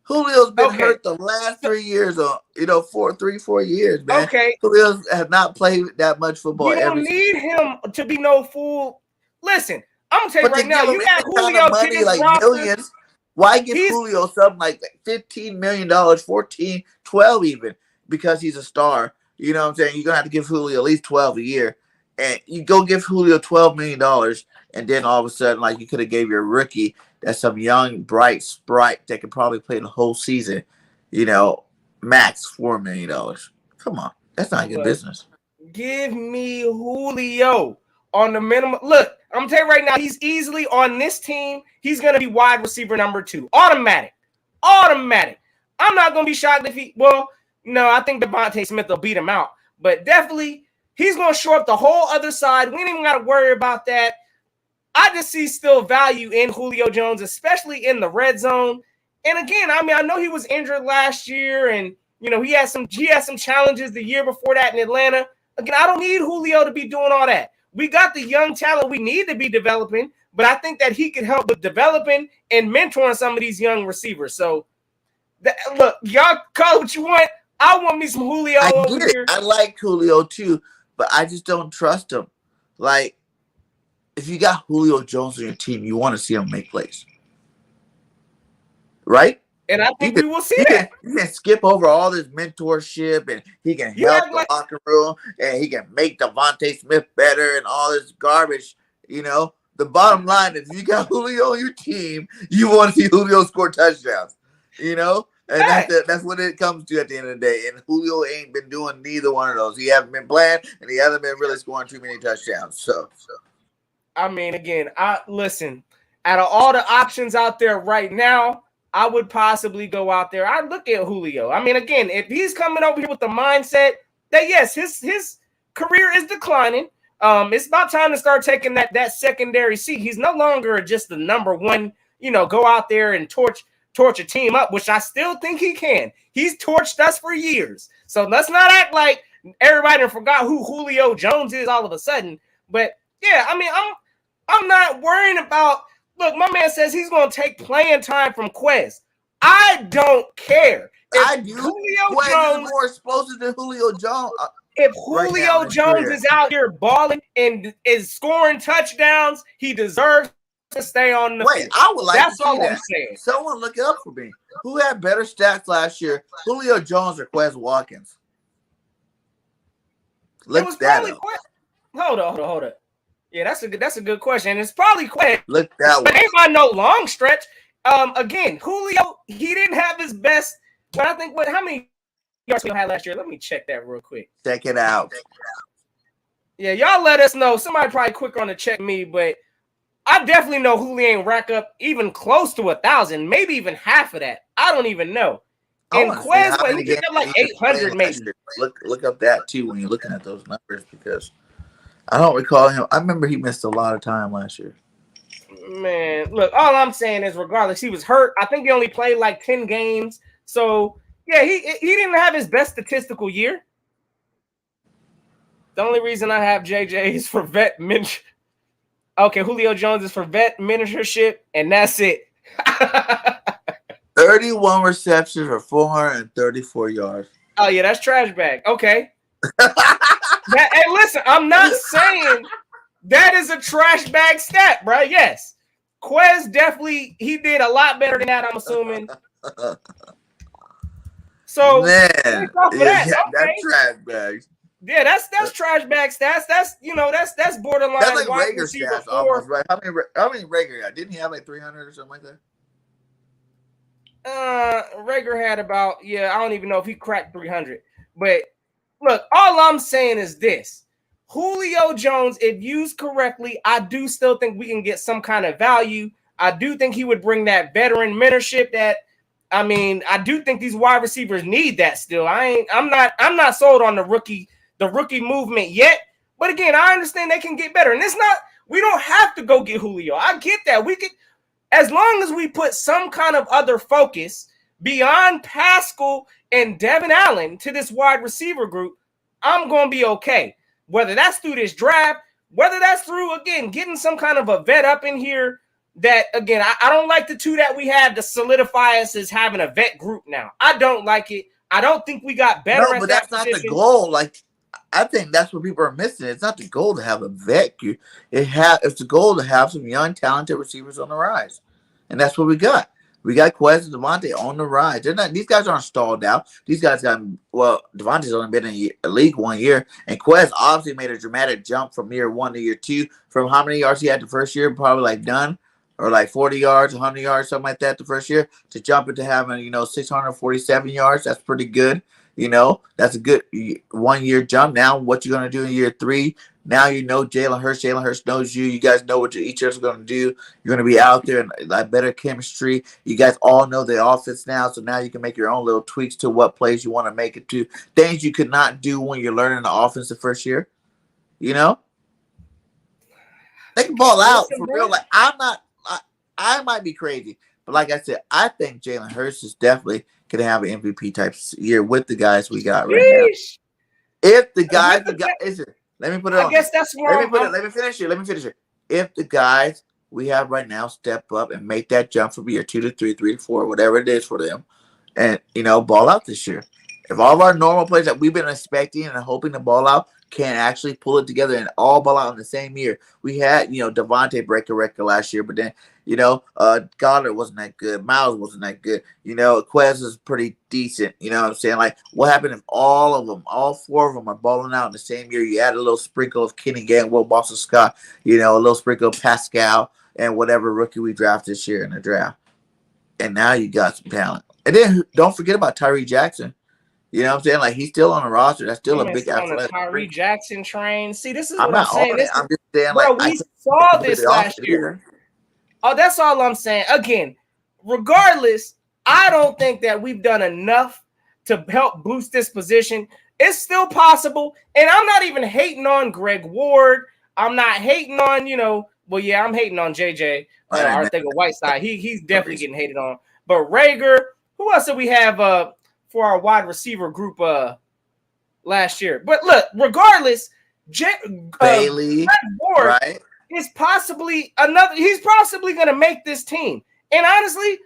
Julio's been hurt the last 3 years, 4 years, man. Okay. Julio has not played that much football. You don't need him to be no fool. Listen, I'm going to tell you right now, you got Julio money, like millions. Why give Julio something like $15 million, 14, 12 even, because he's a star? You know what I'm saying? You're going to have to give Julio at least 12 a year. And you go give Julio $12 million, and then all of a sudden, like, you could have gave your rookie that's some young, bright sprite that could probably play the whole season, max $4 million. Come on. That's not good business. Give me Julio on the minimum. Look, I'm going to tell you right now, he's easily on this team. He's going to be wide receiver number 2. Automatic. I'm not going to be shocked if I think Devontae Smith will beat him out. But definitely, he's going to shore up the whole other side. We ain't even got to worry about that. I just see still value in Julio Jones, especially in the red zone. And again, I know he was injured last year, and he had some challenges the year before that in Atlanta. Again, I don't need Julio to be doing all that. We got the young talent we need to be developing, but I think that he could help with developing and mentoring some of these young receivers. So, look, y'all call it what you want. I want me some Julio over here. I like Julio too, but I just don't trust him. Like, if you got Julio Jones on your team, you want to see him make plays. Right? And I think we will see that. He can skip over all this mentorship, and he can help the locker room, and he can make Devontae Smith better and all this garbage. The bottom line is, if you got Julio on your team, you want to see Julio score touchdowns. And that's what it comes to at the end of the day. And Julio ain't been doing neither one of those. He hasn't been playing, and he hasn't been really scoring too many touchdowns. So. I mean, again, listen, out of all the options out there right now, I would possibly go out there. I'd look at Julio. I mean, again, if he's coming over here with the mindset that, yes, his career is declining, it's about time to start taking that secondary seat. He's no longer just the number one, go out there and torch a team up, which I still think he can. He's torched us for years. So let's not act like everybody forgot who Julio Jones is all of a sudden. But, yeah, I mean, I'm not worrying about – look, my man says he's going to take playing time from Quez. I don't care. I do. Quez is more explosive than Julio Jones. If Julio Jones is out here balling and is scoring touchdowns, he deserves to stay on the field. I would like That's to see all that. I'm saying. Someone look it up for me. Who had better stats last year, Julio Jones or Quez Watkins? Look that up. Hold on. Yeah, that's a good question. It's probably Quez. Look that way. It ain't by no long stretch. Again, Julio, he didn't have his best. But I think how many yards he had last year? Let me check that real quick. Check it out. Yeah, y'all let us know. Somebody probably quicker on to check me, but I definitely know Julio ain't rack up even close to 1,000, maybe even half of that. I don't even know. And Quez, he picked up like 800 maybe. Look up that too when you're looking at those numbers, because I don't recall him. I remember he missed a lot of time last year. Man, look, all I'm saying is regardless, he was hurt. I think he only played like 10 games. So, yeah, he didn't have his best statistical year. The only reason I have JJ is for vet mentorship. Okay, Julio Jones is for vet mentorship, and that's it. All 31 receptions for 434 yards. Oh yeah, that's trash bag. Okay. Hey, listen, I'm not saying that is a trash bag stat, bro. Yes, Quez definitely he did a lot better than that. I'm assuming. So Man, based off of that, okay. that's trash bags. Yeah, that's trash bag stats. That's borderline. That's like wide regular receiver stats 4. almost, right? How many regular? Didn't he have like 300 or something like that? Rager had about, I don't even know if he cracked 300. But look, all I'm saying is this. Julio Jones, if used correctly, I do still think we can get some kind of value. I do think he would bring that veteran mentorship I do think these wide receivers need that still. I'm not sold on the rookie movement yet. But again, I understand they can get better. And we don't have to go get Julio. I get that. We could, as long as we put some kind of other focus beyond Pascal and Devin Allen to this wide receiver group, I'm going to be okay. Whether that's through this draft, whether that's through, again, getting some kind of a vet up in here that, again, I don't like the two that we had to solidify us as having a vet group now. I don't like it. I don't think we got better at that. No, but that's not the goal. Like, I think that's what people are missing. It's not the goal to have a vet. It's the goal to have some young, talented receivers on the rise. And that's what we got. We got Quez and Devontae on the rise. These guys aren't stalled out. These guys Devontae's only been in the league 1 year, and Quez obviously made a dramatic jump from year 1 to year 2. From how many yards he had the first year, probably like none, or like 40 yards, 100 yards, something like that the first year, to jump into having 647 yards. That's pretty good. That's a good 1 year jump. Now, what you're going to do in year 3? Now Jalen Hurts. Jalen Hurts knows you. You guys know what each other's going to do. You're going to be out there and like better chemistry. You guys all know the offense now, so now you can make your own little tweaks to what plays you want to make it to. Things you could not do when you're learning the offense the first year. They can ball out for real. Like I might be crazy, but like I said, I think Jalen Hurts is definitely going to have an MVP type year with the guys we got right now. If the guys we got, let me put it on. I guess that's where Let me finish it. If the guys we have right now step up and make that jump from year 2 to 3, 3 to 4, whatever it is for them, and ball out this year. If all of our normal players that we've been expecting and hoping to ball out can actually pull it together and all ball out in the same year. We had, Devontae break a record last year, but then, Goddard wasn't that good. Miles wasn't that good. Quez is pretty decent. You know what I'm saying? Like, what happened if all of them, all 4 of them are balling out in the same year? You add a little sprinkle of Kenny Gainwell, Boston Scott, a little sprinkle of Pascal and whatever rookie we draft this year in the draft. And now you got some talent. And then don't forget about Tyree Jackson. You know what I'm saying? Like, he's still on the roster. That's still a big athletic. Tyree Jackson train. See, this is what I'm saying. I'm just saying, bro, we saw this last year. Oh, that's all I'm saying. Again, regardless, I don't think that we've done enough to help boost this position. It's still possible. And I'm not even hating on Greg Ward. I'm not hating on, I'm hating on JJ, Whiteside. He's definitely getting hated on. But Rager, who else did we have for our wide receiver group last year? But look, regardless, Bailey, Ward is possibly he's possibly going to make this team. And honestly,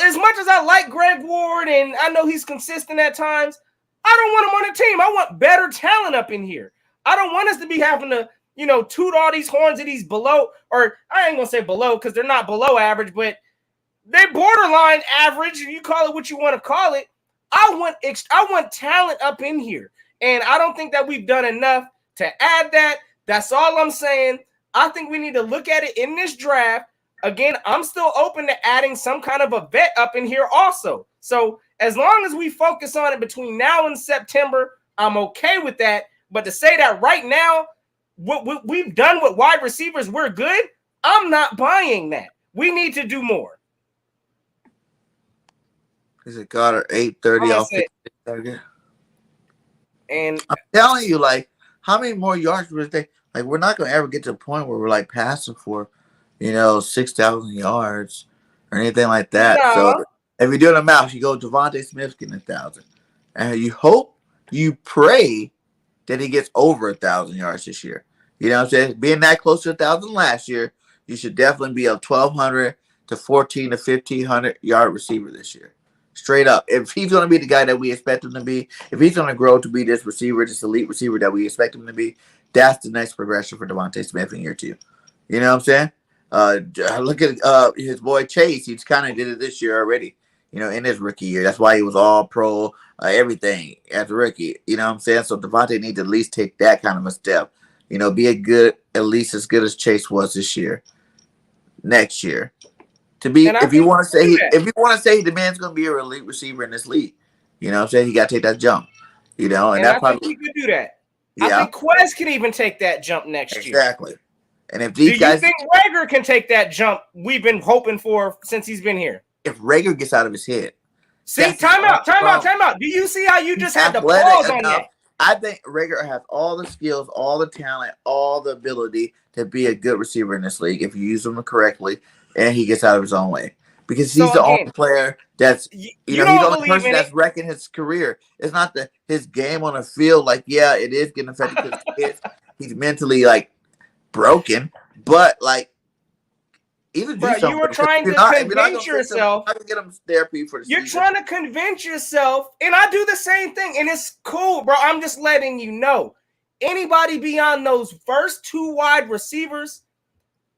as much as I like Greg Ward and I know he's consistent at times, I don't want him on the team. I want better talent up in here. I don't want us to be having to, toot all these horns that he's below, or I ain't going to say below because they're not below average, but they're borderline average. You call it what you want to call it. I want talent up in here. And I don't think that we've done enough to add that. That's all I'm saying. I think we need to look at it in this draft. Again, I'm still open to adding some kind of a vet up in here also. So as long as we focus on it between now and September, I'm okay with that. But to say that right now, what we've done with wide receivers, we're good, I'm not buying that. We need to do more. Is it Goddard 830 off target? And I'm telling you, like, how many more yards would they? Like, we're not going to ever get to a point where we're like passing for, 6,000 yards or anything like that. No. So if you're doing a math, you go Devontae Smith getting 1,000, and you hope, you pray that he gets over 1,000 yards this year. You know what I'm saying? Being that close to 1,000 last year, you should definitely be up 1,200 to 14 to 1,500 yard receiver this year. Straight up. If he's going to be the guy that we expect him to be, if he's going to grow to be this receiver, this elite receiver that we expect him to be, that's the next progression for Devontae Smith in year 2. You know what I'm saying? Look at his boy Chase. He's kind of did it this year already, in his rookie year. That's why he was all pro, everything as a rookie. You know what I'm saying? So Devontae needs to at least take that kind of a step. Be at least as good as Chase was this year, next year. If you want to say the man's going to be a elite receiver in this league, you know what I'm saying? He got to take that jump, and I think he could do that. Yeah. I think Quez can even take that jump next year. Exactly. And if these guys, do you think Rager can take that jump we've been hoping for since he's been here? If Rager gets out of his head. See, time out. Do you see how you just had to pause on that? I think Rager has all the skills, all the talent, all the ability to be a good receiver in this league if you use him correctly and he gets out of his own way. Because he's the only player that's, he's the only person that's wrecking his career. It's not his game on the field. Like, yeah, it is getting affected because he's mentally, broken. But, either do something. You were trying to convince yourself. I can get him therapy for the season. You're trying to convince yourself, and I do the same thing, and it's cool, bro. I'm just letting you know. Anybody beyond those first 2 wide receivers,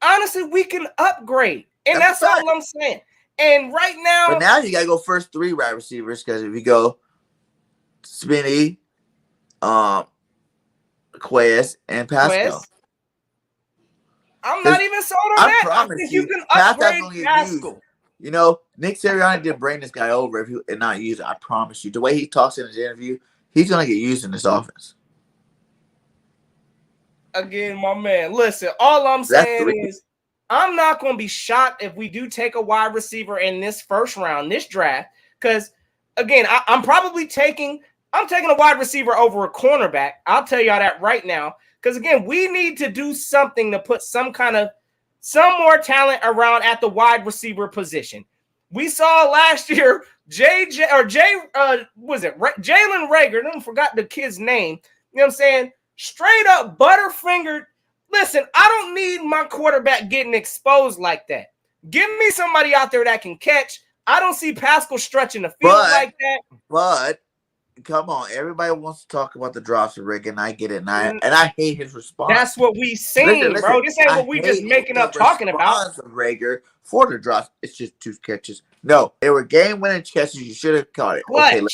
honestly, we can upgrade. And that's all I'm saying. And right now. But now you got to go first 3 wide receivers because if you go Spinney, Quez, and Pascal. I'm not even sold on that. I think you can upgrade Pascal. Nick Sirianni didn't bring this guy over and not use it. I promise you. The way he talks in his interview, he's going to get used in this offense. Again, my man, listen, all I'm saying is I'm not going to be shocked if we do take a wide receiver in this first round, this draft, because, again, I'm taking a wide receiver over a cornerback. I'll tell y'all that right now. Because, again, we need to do something to put some more talent around at the wide receiver position. We saw last year, Jalen Rager, I forgot the kid's name. You know what I'm saying? Straight up butterfingered. Listen, I don't need my quarterback getting exposed like that. Give me somebody out there that can catch. I don't see Pascal stretching the field like that. But come on, everybody wants to talk about the drops of Rick, and I get it, and I hate his response. That's what we seen, bro. This ain't what we just making up talking about. Of Rager for the drops, it's just 2 catches. No, they were game-winning catches. You should have caught it. Clutch. Okay,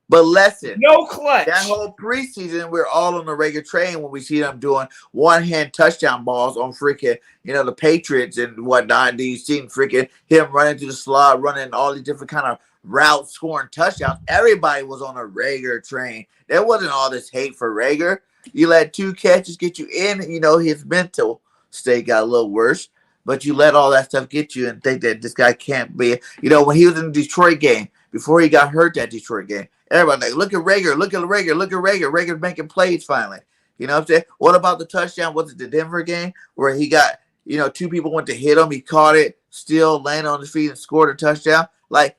but listen, no clutch. That whole preseason, we're all on the Rager train when we see them doing one-hand touchdown balls on freaking, the Patriots and whatnot. Do you see freaking him running through the slot, running all these different kind of routes, scoring touchdowns? Everybody was on a Rager train. There wasn't all this hate for Rager. You let 2 catches get you in. His mental state got a little worse, but you let all that stuff get you and think that this guy can't be. When he was in the Detroit game, before he got hurt that Detroit game, everybody like, look at Rager, look at Rager, look at Rager. Rager's making plays finally. You know what I'm saying? What about the touchdown? Was it the Denver game where he got, 2 people went to hit him, he caught it, still landed on his feet and scored a touchdown?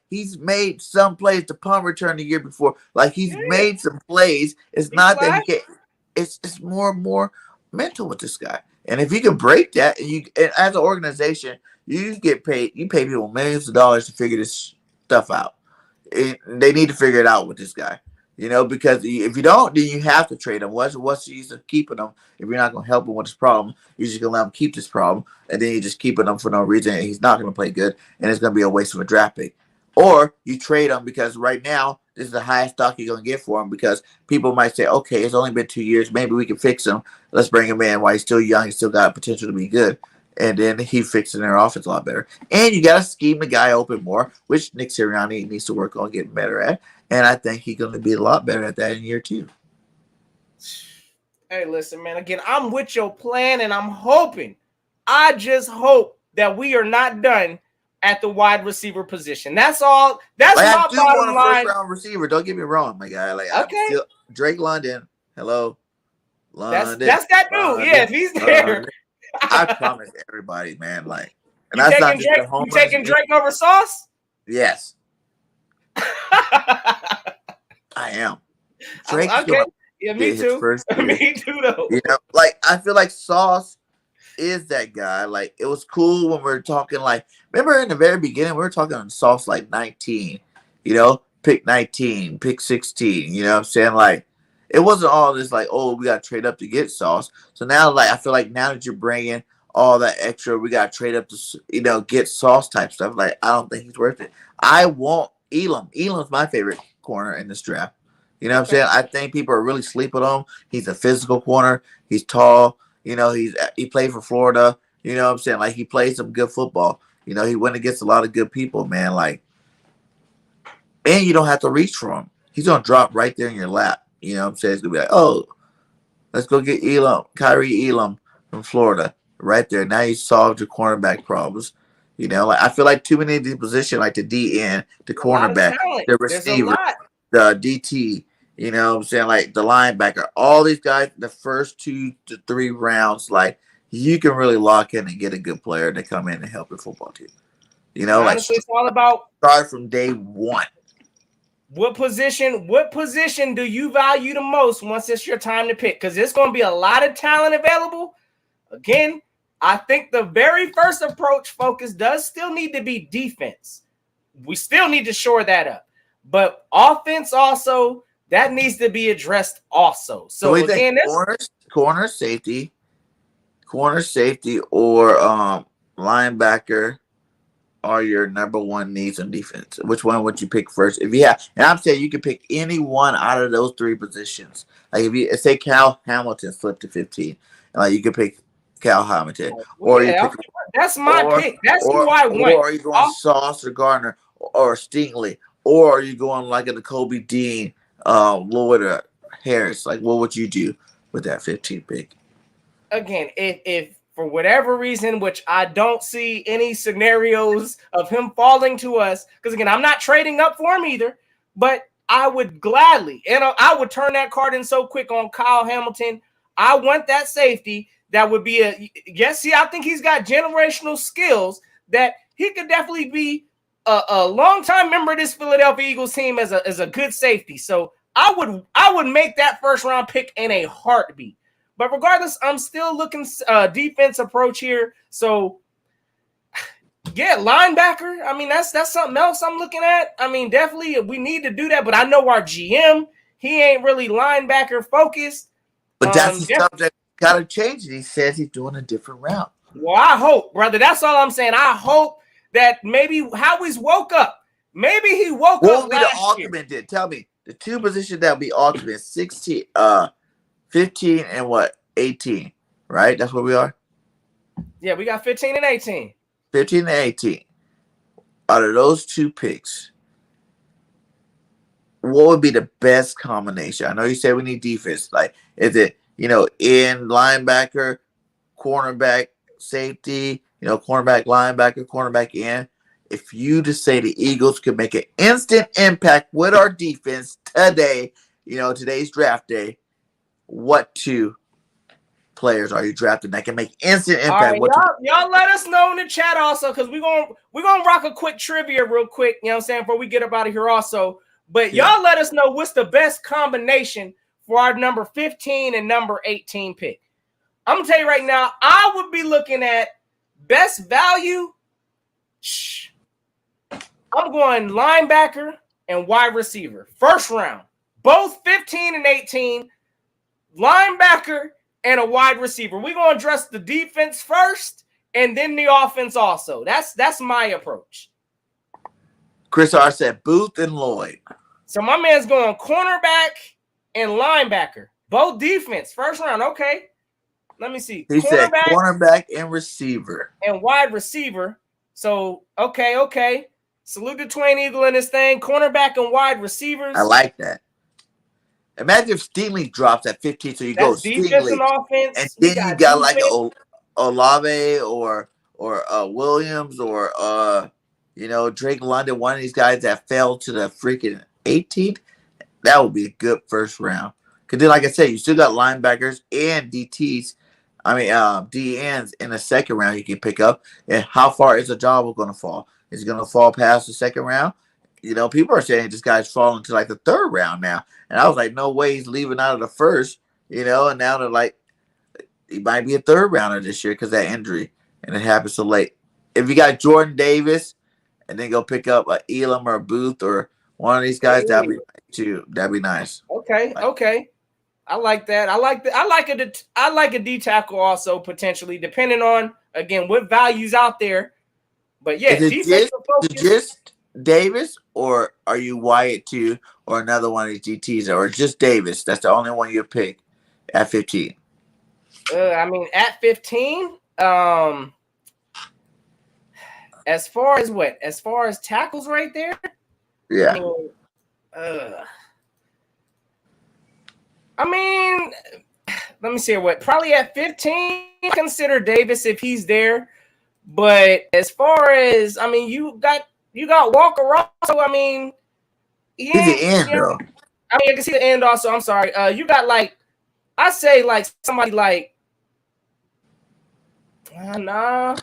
He's made some plays to punt return the year before. He's made some plays. It's not that he can't. It's more and more mental with this guy. And if you can break that, and as an organization, you get paid. You pay people millions of dollars to figure this stuff out. They need to figure it out with this guy. Because if you don't, then you have to trade him. What's the use of keeping him if you're not going to help him with his problem? You're just going to let him keep this problem, and then you're just keeping him for no reason, and he's not going to play good, and it's going to be a waste of a draft pick. Or you trade him because right now this is the highest stock you're going to get for him because people might say, okay, it's only been 2 years. Maybe we can fix him. Let's bring him in while he's still young. He's still got potential to be good. And then he fixing their offense a lot better. And you got to scheme the guy open more, which Nick Sirianni needs to work on getting better at. And I think he's going to be a lot better at that in year 2. Hey, listen, man. Again, I'm with your plan, and I'm hoping. I just hope that we are not done at the wide receiver position. That's all. That's my bottom line. First round receiver. Don't get me wrong, my guy. Okay. Drake London. Hello, London. That's that dude. London, yeah, if he's there. I promise everybody, man. And you taking Drake over Sauce? Yes. I am. Drake's okay. Yeah, me too. Me too, though. I feel like Sauce is that guy. Like, it was cool when we were talking, like, remember in the very beginning, we were talking on Sauce like 19, pick 19, pick 16, you know what I'm saying? Like, it wasn't all this like, oh, we got to trade up to get Sauce. So now, like, I feel like now that you're bringing all that extra, we got to trade up to, get Sauce type stuff. Like, I don't think he's worth it. I want Elam. Elam's my favorite corner in this draft. You know what I'm saying? I think people are really sleeping on him. He's a physical corner. He's tall. He played for Florida. You know what I'm saying? Like, he played some good football. He went against a lot of good people, man. Like, and you don't have to reach for him. He's gonna drop right there in your lap. You know what I'm saying? It's gonna be like, oh, let's go get Elam, Kyrie Elam from Florida, right there. Now you solved your cornerback problems. Like, I feel like too many of these positions, like the DN, the cornerback, the receiver, the DT. You know what I'm saying? Like, the linebacker, all these guys, the first 2 to 3 rounds, like, you can really lock in and get a good player to come in and help your football team. Honestly, it's all about start from day one. What position do you value the most once it's your time to pick? Because there's going to be a lot of talent available. Again, I think the very first approach focus does still need to be defense. We still need to shore that up. But offense also, that needs to be addressed also. So again, corner safety, or linebacker are your number one needs on defense. Which one would you pick first? And I'm saying you can pick any one out of those 3 positions. Like, if you say Cal Hamilton slipped to 15, you can pick Cal Hamilton, that's my pick. That's who I want. Or are you going Sauce or Gardner or Stingley, or are you going like a Kobe Dean? Lloyd or Harris, like, what would you do with that 15 pick? Again, if for whatever reason, which I don't see any scenarios of him falling to us, because again, I'm not trading up for him either, but I would gladly, and I would turn that card in so quick on Kyle Hamilton. I want that safety. That would be I think he's got generational skills that he could definitely be a long-time member of this Philadelphia Eagles team as a good safety. So I would make that first-round pick in a heartbeat. But regardless, I'm still looking defense approach here. So, yeah, linebacker. I mean, that's something else I'm looking at. I mean, definitely we need to do that. But I know our GM, he ain't really linebacker focused. But that's the stuff that got to change. He says he's doing a different route. Well, I hope, brother. That's all I'm saying. I hope that maybe Howie's woke up. Maybe he woke up. What would be the ultimate? Then tell me the 2 positions that would be ultimate: 16, 15, and what? 18. Right? That's where we are. Yeah, we got 15 and 18. 15 and 18. Out of those 2 picks, what would be the best combination? I know you said we need defense. Like, is it in linebacker, cornerback, safety? Cornerback, linebacker, cornerback in. If you just say the Eagles could make an instant impact with our defense today, today's draft day, what 2 players are you drafting that can make instant impact? All right, y'all let us know in the chat also, because we're gonna rock a quick trivia real quick, you know what I'm saying, before we get up out of here also. But y'all let us know what's the best combination for our number 15 and number 18 pick. I'm gonna tell you right now, I would be looking at best value. I'm going linebacker and wide receiver. First round. Both 15 and 18. Linebacker and a wide receiver. We're going to address the defense first and then the offense also. That's my approach. Chris R said Booth and Lloyd. So my man's going cornerback and linebacker. Both defense. First round. Okay. Let me see. He said cornerback and receiver. And wide receiver. So, okay. Salute the Twain Eagle in this thing. Cornerback and wide receivers. I like that. Imagine if Stingley drops at 15, so you go defense and offense. And then you got like Olave or Williams or Drake London, one of these guys that fell to the freaking 18th. That would be a good first round. Because then, like I said, you still got linebackers and DTs. DNs in the second round you can pick up. And how far is the job going to fall? Is it going to fall past the second round? People are saying this guy's falling to like the third round now. And I was like, no way he's leaving out of the first, and now they're like, he might be a third rounder this year because that injury, and it happens so late. If you got Jordan Davis, and then go pick up a Elam or a Booth or one of these guys, that'd be too. That'd be nice. Okay, okay. I like that. I like that. I like a D tackle also potentially, depending on again what values out there. But yeah, is it just Davis, or are you Wyatt too, or another one of these GTs, or just Davis? That's the only one you pick at 15. I mean, at 15, as far as what? As far as tackles right there? Yeah. I mean, let me see what. Probably at 15, consider Davis if he's there. But as far as, I mean, you got Walker also. I mean, he's the end though. I mean, I can see the end also. I'm sorry. You got like, I say like somebody like, nah.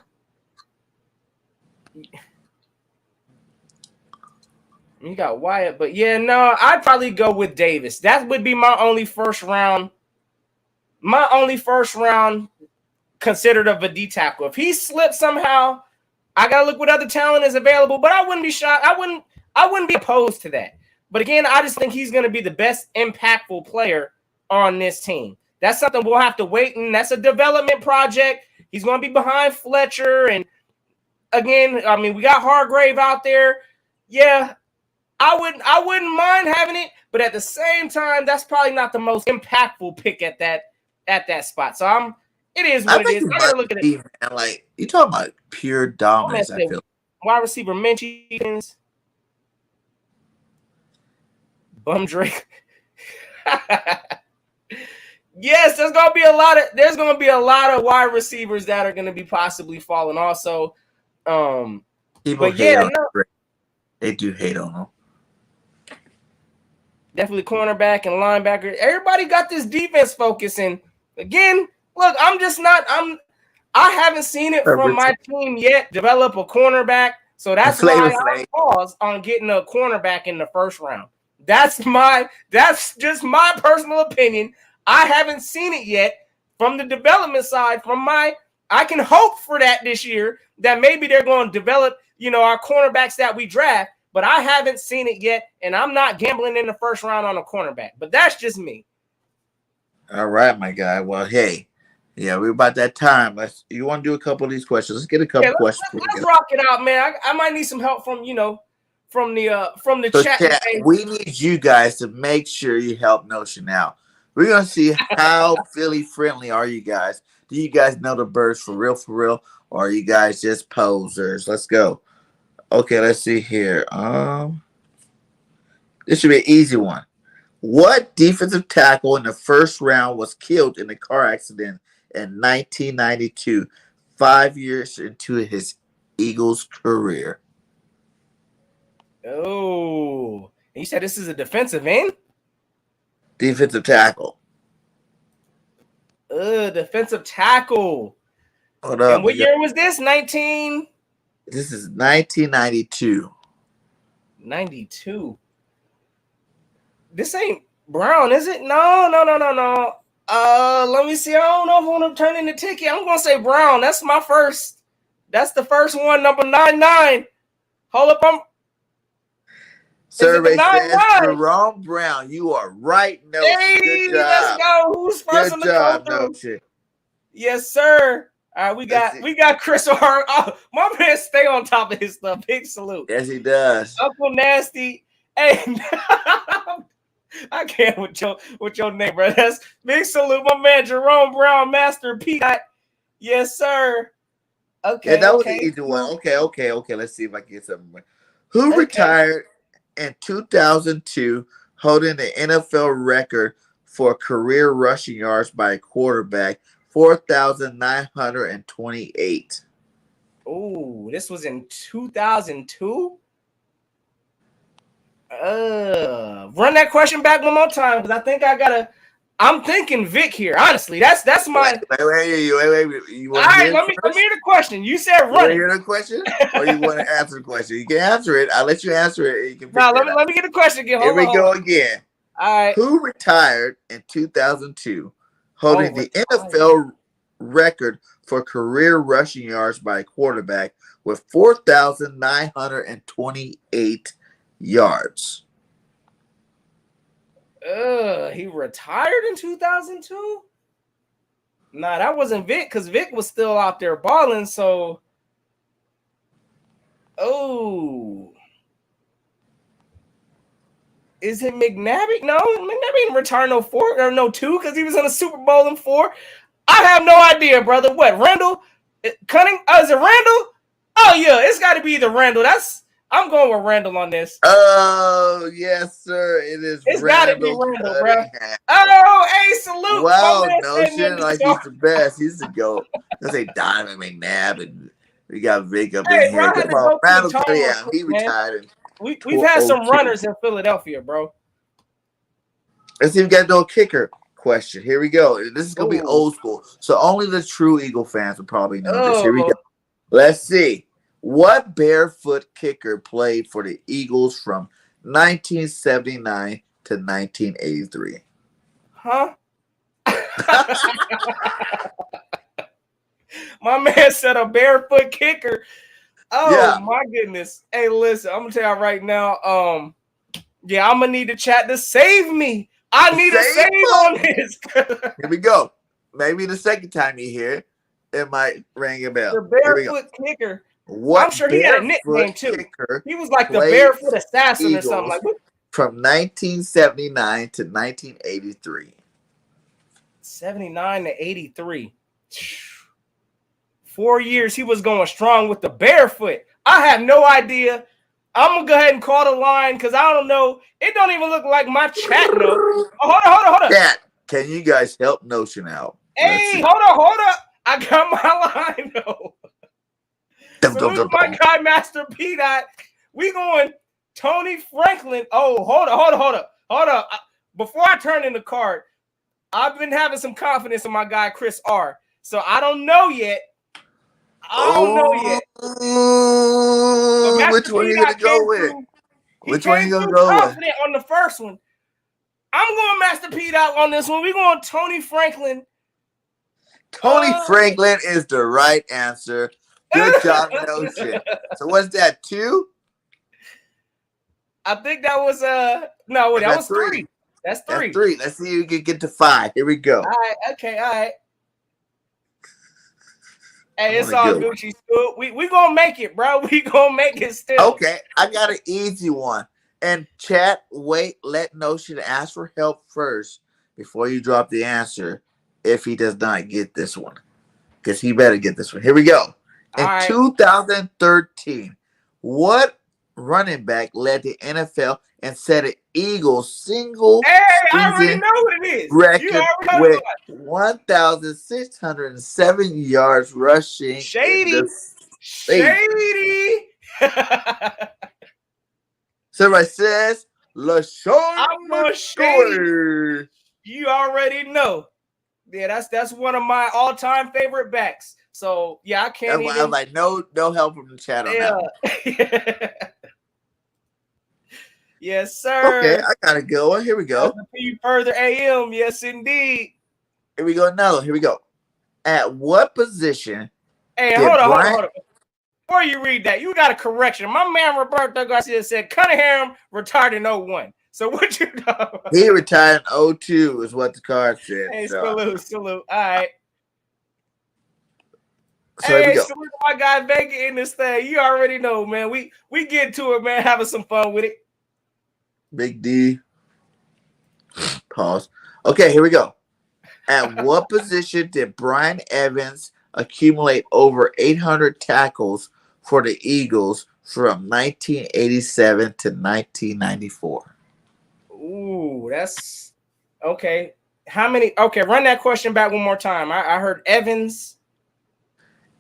You got Wyatt, but yeah, no, I'd probably go with Davis. That would be my only first round. My only first round considered of a D tackle. If he slips somehow, I gotta look what other talent is available. But I wouldn't be shocked. I wouldn't be opposed to that. But again, I just think he's gonna be the best impactful player on this team. That's something we'll have to wait, and that's a development project. He's gonna be behind Fletcher, and again, I mean, we got Hargrave out there. Yeah. I wouldn't mind having it, but at the same time, that's probably not the most impactful pick at that spot. So it is what it is. I gotta look at it. Man, like you talking about pure dominance. I feel wide receiver Menchie's, Bum Drake. Yes, there's gonna be a lot of wide receivers that are gonna be possibly falling. Also, people hate on him. They do hate on him. Definitely cornerback and linebacker. Everybody got this defense focus. And again, look, I haven't seen it from my team yet develop a cornerback. So that's why I pause on getting a cornerback in the first round. That's just my personal opinion. I haven't seen it yet from the development side. I can hope for that this year, that maybe they're going to develop, our cornerbacks that we draft. But I haven't seen it yet, and I'm not gambling in the first round on a cornerback. But that's just me. All right, my guy. Well, hey, yeah, we're about that time. You want to do a couple of these questions? Let's get a couple questions. Let's rock it out, man. I might need some help from the chat. We need you guys to make sure you help Notion out. We're gonna see how Philly friendly are you guys. Do you guys know the birds for real, or are you guys just posers? Let's go. Okay, let's see here. This should be an easy one. What defensive tackle in the first round was killed in a car accident in 1992, 5 years into his Eagles career? Oh, you said this is a defensive end? Defensive tackle. Defensive tackle. Hold up. And what year was this? This is 1992. 92. This ain't Brown, is it? No. Let me see. I don't know if I want to turn in the ticket. I'm gonna say Brown. That's the first one, number 99. Hold up, Survey says Jerome Brown. You are right, no. Hey, good job. Let's go. Who's first on the job, no. Yes, sir. All right, we got Chris Hart. Oh, my man stay on top of his stuff. Big salute. Yes, he does. Uncle Nasty. Hey, I can't with your name, bro. That's big salute. My man Jerome Brown, Master P. Yes, sir. Okay. Yeah, that was an easy one. Okay. Let's see if I can get something. Who retired in 2002, holding the NFL record for career rushing yards by a quarterback? 4,928. Oh, this was in 2002? Run that question back one more time, because I think I'm thinking Vic here. Honestly, that's my. Wait. All right, let me hear the question. You said run. You hear the question, or you want to answer the question? You can answer it. I'll let you answer it. You can. Let me get the question again. Here we go again. All right. Who retired in 2002, holding the NFL record for career rushing yards by a quarterback with 4,928 yards? He retired in 2002? Nah, that wasn't Vic, because Vic was still out there balling, so. Oh. Is it McNabb? No, McNabb didn't retire no 4 or no 2 because he was in a Super Bowl in 4. I have no idea, brother. What, Randall? Cunning? Is it Randall? Oh, yeah, it's got to be the Randall. I'm going with Randall on this. Oh, yes, sir. It's got to be Randall, bro. Oh, hey, salute. Wow, Notion. Like, he's the best. He's the GOAT. Let's say Donovan McNabb, and we got Vic up in here. Come on, Randall Cunningham. He retired. We've had some runners in Philadelphia, bro. Let's see if we got no kicker question. Here we go. This is going to be old school. So only the true Eagle fans will probably know this. Here we go. Let's see. What barefoot kicker played for the Eagles from 1979 to 1983? Huh? My man said a barefoot kicker. Oh, yeah. My goodness. Hey, listen, I'm going to tell you right now. Yeah, I'm going to need the chat to save me. I need a save on this. Here we go. Maybe the second time you hear it, it might ring a bell. The barefoot kicker. What I'm sure he had a nickname too. He was like the barefoot assassin or something like that. From 1979 to 1983. 79 to 83. 4 years he was going strong with the barefoot. I have no idea. I'm going to go ahead and call the line because I don't know. It don't even look like my chat knows. Oh, hold on. Chat, can you guys help Notion out? Hey, hold up. I got my line though. Salute my guy, Master P. We going Tony Franklin. Oh, hold up. Before I turn in the card, I've been having some confidence in my guy, Chris R. So I don't know yet. Which one are you going to go with? Which one are you going to go with? On the first one. I'm going Master P. on this one. We're going Tony Franklin. Tony Franklin is the right answer. Good job, Notion. So what's that, 2? I think that was no, that was 3. That's 3. That's 3. Let's see if you can get to 5. Here we go. All right, okay, all right. Hey, it's all Gucci school. We gonna make it, bro. We gonna make it still. Okay, I got an easy one. And chat, wait, let Notion ask for help first before you drop the answer if he does not get this one. Because he better get this one. Here we go. In 2013, what running back led the NFL and set an Eagles single season record with 1,607 yards rushing? Shady. Somebody says LaShawn. I'm going Shady. You already know. Yeah, that's one of my all-time favorite backs. So yeah, I can't. I was like, no help from the chat on that one. Yes, sir. Okay, I gotta go. Here we go. Further AM, yes, indeed. Here we go. Another. Here we go. At what position? Hey, hold on. Before you read that, you got a correction. My man Roberto Garcia said Cunningham retired in 01. So what you know? He retired in 02 is what the card said. Hey, salute. All right. So hey, salute my guy Vega in this thing. You already know, man. We get to it, man. Having some fun with it. Big D. Pause. Okay, here we go. At what position did Brian Evans accumulate over 800 tackles for the Eagles from 1987 to 1994? Ooh, that's okay. How many? Okay, run that question back one more time. I heard Evans.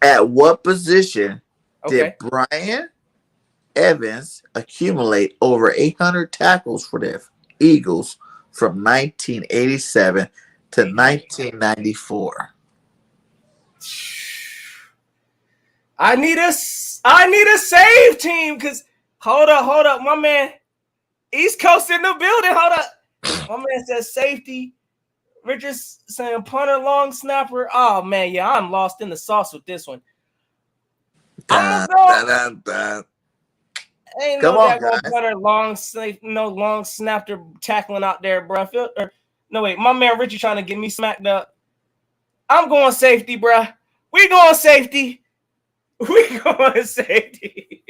At what position did Brian Evans accumulate over 800 tackles for the Eagles from 1987 to 1994? I need a save team because hold up, my man. East Coast in the building. Hold up. My man says safety. Richard's saying punter, long snapper. Oh man, yeah, I'm lost in the sauce with this one. I'm gonna go. Ain't Come no on, daggone guys. punter, long snapper tackling out there, bro. No wait, my man Richard trying to get me smacked up. I'm going safety, bro. We going safety. We going safety.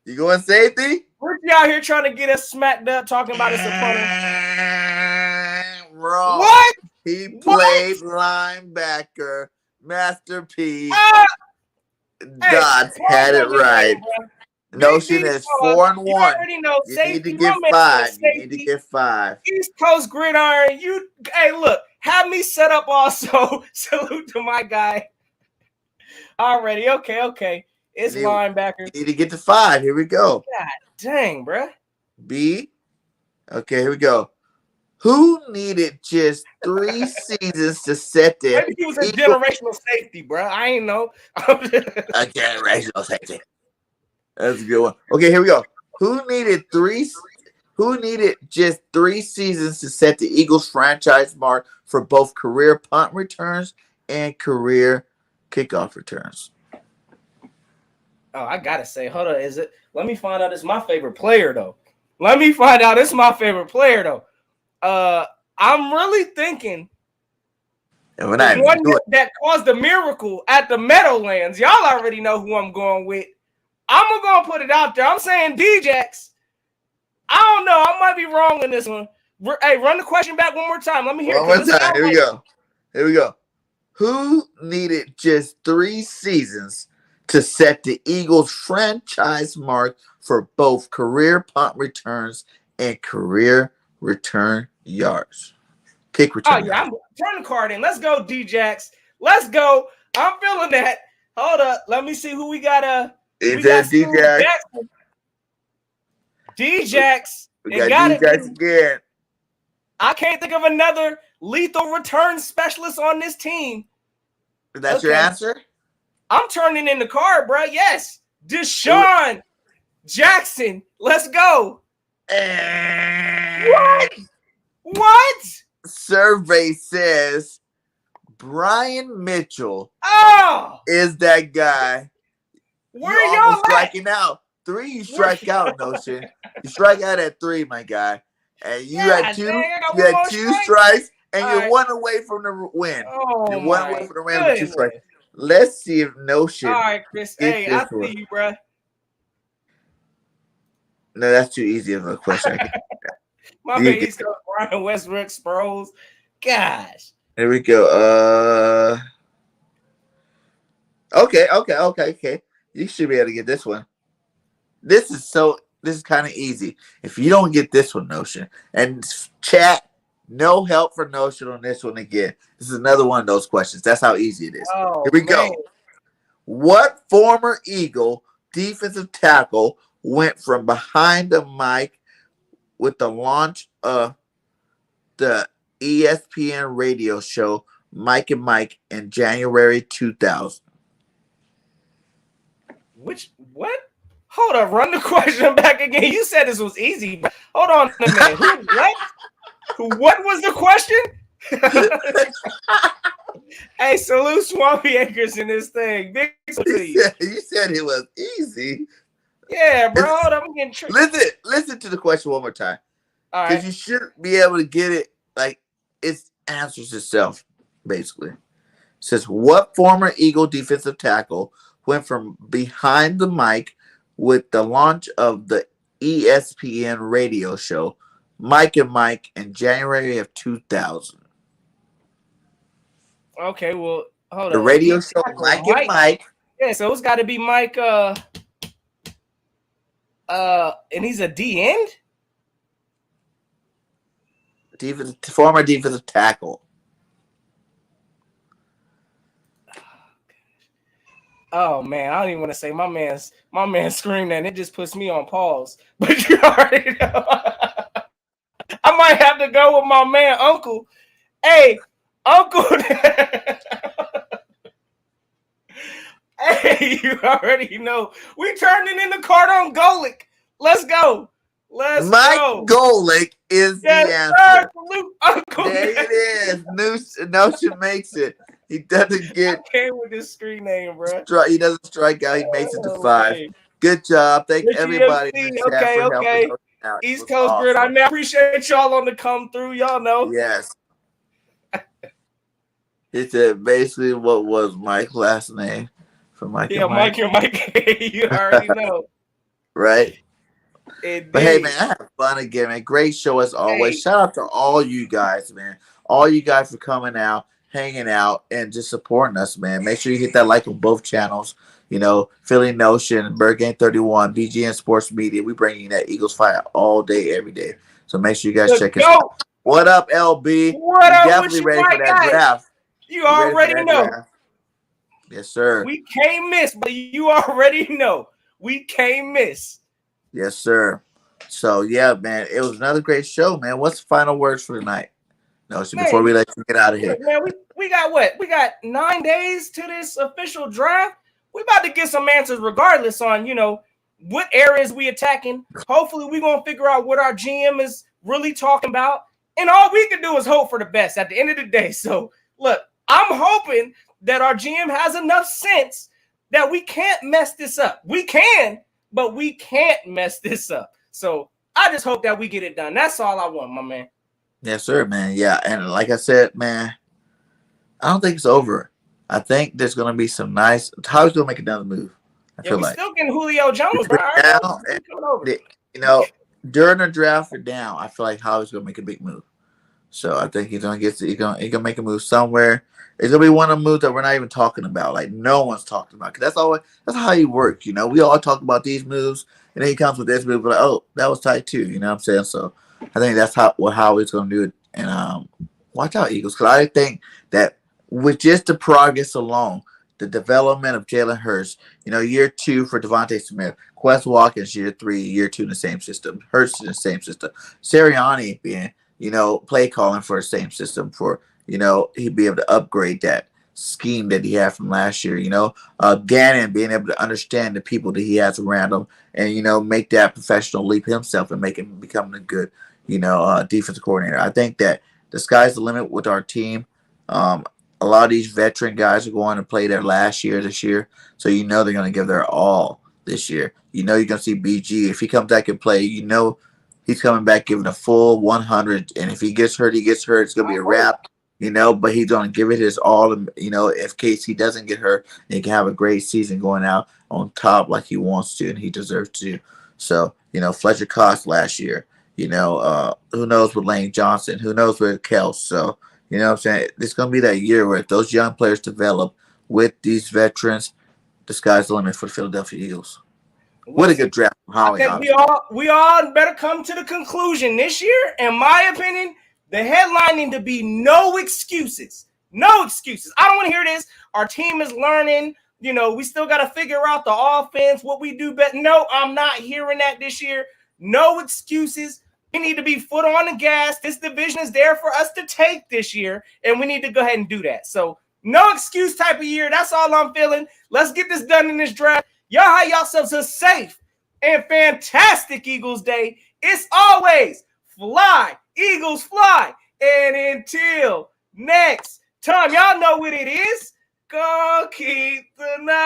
You going safety? Richie out here trying to get us smacked up, talking about it's a punter. Wrong. What? He played linebacker. Master P. Dots had it right. Notion is 4-1. You already know You safety. need to get 5. You need to get 5. East Coast gridiron. Hey, look, have me set up also. Salute to my guy. Already. Okay. It's linebacker. You need to get to 5. Here we go. God dang, bruh. B. Okay, here we go. Who needed just 3 seasons to set the Maybe he was a generational safety, bro. I ain't know. A generational safety. That's a good one. Okay, here we go. Who needed just 3 seasons to set the Eagles franchise mark for both career punt returns and career kickoff returns? Oh, I gotta say, hold on. Let me find out it's my favorite player, though. I'm really thinking And we're not the one that caused the miracle at the Meadowlands. Y'all already know who I'm going with. I'm going to put it out there. I'm saying D-Jax. I don't know. I might be wrong in this one. Hey, run the question back one more time. Let me hear it. One more time. Here we go. Who needed just 3 seasons to set the Eagles franchise mark for both career punt returns and career return yards? Kick return. Oh, yeah. I'm turn the card in. Let's go, D-Jax. Let's go. I'm feeling that. Hold up. Let me see who we got. Is that D-Jax? D-Jax. We got D-Jax again. I can't think of another lethal return specialist on this team. Is that your answer? I'm turning in the card, bro. Yes. Deshaun Jackson. Let's go. What? Survey says Brian Mitchell is that guy. Where y'all striking out? 3, you strike out, Notion. You strike out at 3, my guy. And you had 2. You had 2 strikes, and you're 1 away from the win. You're 1 away from the win with 2 strikes. Let's see if Notion. All right, Chris. Hey, I see you, bro. No, that's too easy of a question. My man, he's got Brian Westbrook, Sproles. Gosh. Here we go. Okay. You should be able to get this one. This is kind of easy. If you don't get this one, Notion, and chat, no help for Notion on this one again. This is another one of those questions. That's how easy it is. Here we go. What former Eagle defensive tackle went from behind the mic with the launch of the ESPN radio show Mike and Mike in January 2000? What? Hold up, run the question back again. You said this was easy. Hold on a minute. What was the question? Hey, salute Swampy Acres in this thing. Big you said it was easy. Yeah, bro. Hold up, I'm getting tricked. Listen to the question one more time. All right. Because you should be able to get it like it answers itself, basically. It says, what former Eagle defensive tackle went from behind the mic with the launch of the ESPN radio show Mike and Mike in January of 2000? Okay, well, hold on. The radio show Mike and Mike. Yeah, so it's got to be Mike. And he's a D end. Former defensive tackle. Oh man, I don't even want to say my man screamed that. It just puts me on pause. But you already know. I might have to go with my man, Uncle. Hey, Uncle. Hey, you already know. We turning in the card on Golick. Let's go. Let's Mike go. Golick is the Yes, answer. sir. Salute Uncle There Matt. it is. Notion makes it. He doesn't get Came with this screen name, bro. he doesn't strike out. He makes it to 5. Okay. Good job. Thank Rich everybody in EMC. the chat Okay, for helping okay. us out. It East was Coast Grid. awesome. I appreciate y'all on the come through. Y'all know. Yes. He said basically what was Mike's last name for Mike Yeah, and Mike. Mike and Mike. You already know. Right? Indeed. But hey, man, I had fun again, man. Great show as always. Hey. Shout out to all you guys, man. All you guys for coming out, hanging out, and just supporting us, man. Make sure you hit that like on both channels. You know, Philly Notion, Bird Game 31, BGN Sports Media. We bring you that Eagles fight all day, every day. So make sure you guys check us out. What up, LB? What you up definitely with ready you, for that guys? draft. You already know. Draft? Yes, sir. We can't miss, but you already know. We can't miss. Yes, sir. So yeah, man, it was another great show, man. What's the final words for tonight? No, so before we let you get out of here. Man, we got what? We got 9 days to this official draft. We about to get some answers regardless on, you know, what areas we attacking. Hopefully we're going to figure out what our GM is really talking about. And all we can do is hope for the best at the end of the day. So, look, I'm hoping that our GM has enough sense that we can't mess this up. We can, but we can't mess this up. So, I just hope that we get it done. That's all I want, my man. Yes, sir, man. Yeah, and like I said, man, I don't think it's over. I think there's gonna be some nice. How's gonna make another move? I feel like still getting Julio Jones, bro. Now, you know, during the draft or down, I feel like Howie's gonna make a big move. So I think he's gonna make a move somewhere. It's gonna be one of the moves that we're not even talking about. Like no one's talking about. Cause that's how he works. You know, we all talk about these moves, and then he comes with this move. Like, oh, that was tight too. You know what I'm saying? So I think that's how Howie's gonna do it. And watch out, Eagles, because I think that with just the progress alone, the development of Jalen Hurts, you know, year 2 for Devontae Smith, Quest Watkins, year 3, year 2 in the same system, Hurts in the same system, Sirianni being, you know, play calling for the same system for, you know, he'd be able to upgrade that scheme that he had from last year, you know, Gannon being able to understand the people that he has around him and, you know, make that professional leap himself and make him become a good, you know, defensive coordinator. I think that the sky's the limit with our team. A lot of these veteran guys are going to play their last year this year, so you know they're going to give their all this year. You know you're going to see BG. If he comes back and play, you know he's coming back giving a full 100, and if he gets hurt, he gets hurt. It's going to be a wrap, you know, but he's going to give it his all, you know, in case he doesn't get hurt, and he can have a great season going out on top like he wants to and he deserves to. So, you know, Fletcher Cox last year, you know, who knows with Lane Johnson, who knows with Kels. So, you know what I'm saying? It's going to be that year where if those young players develop with these veterans, the sky's the limit for the Philadelphia Eagles. What a good draft from Howie. I think we all better come to the conclusion this year, in my opinion, the headline need to be no excuses. No excuses. I don't want to hear this. Our team is learning. You know, we still got to figure out the offense, what we do better. No, I'm not hearing that this year. No excuses. We need to be foot on the gas. This division is there for us to take this year, and we need to go ahead and do that. So, no excuse type of year. That's all I'm feeling. Let's get this done in this draft. Y'all have yourselves a safe and fantastic Eagles Day. It's always fly, Eagles fly. And until next time, y'all know what it is. Go keep the night.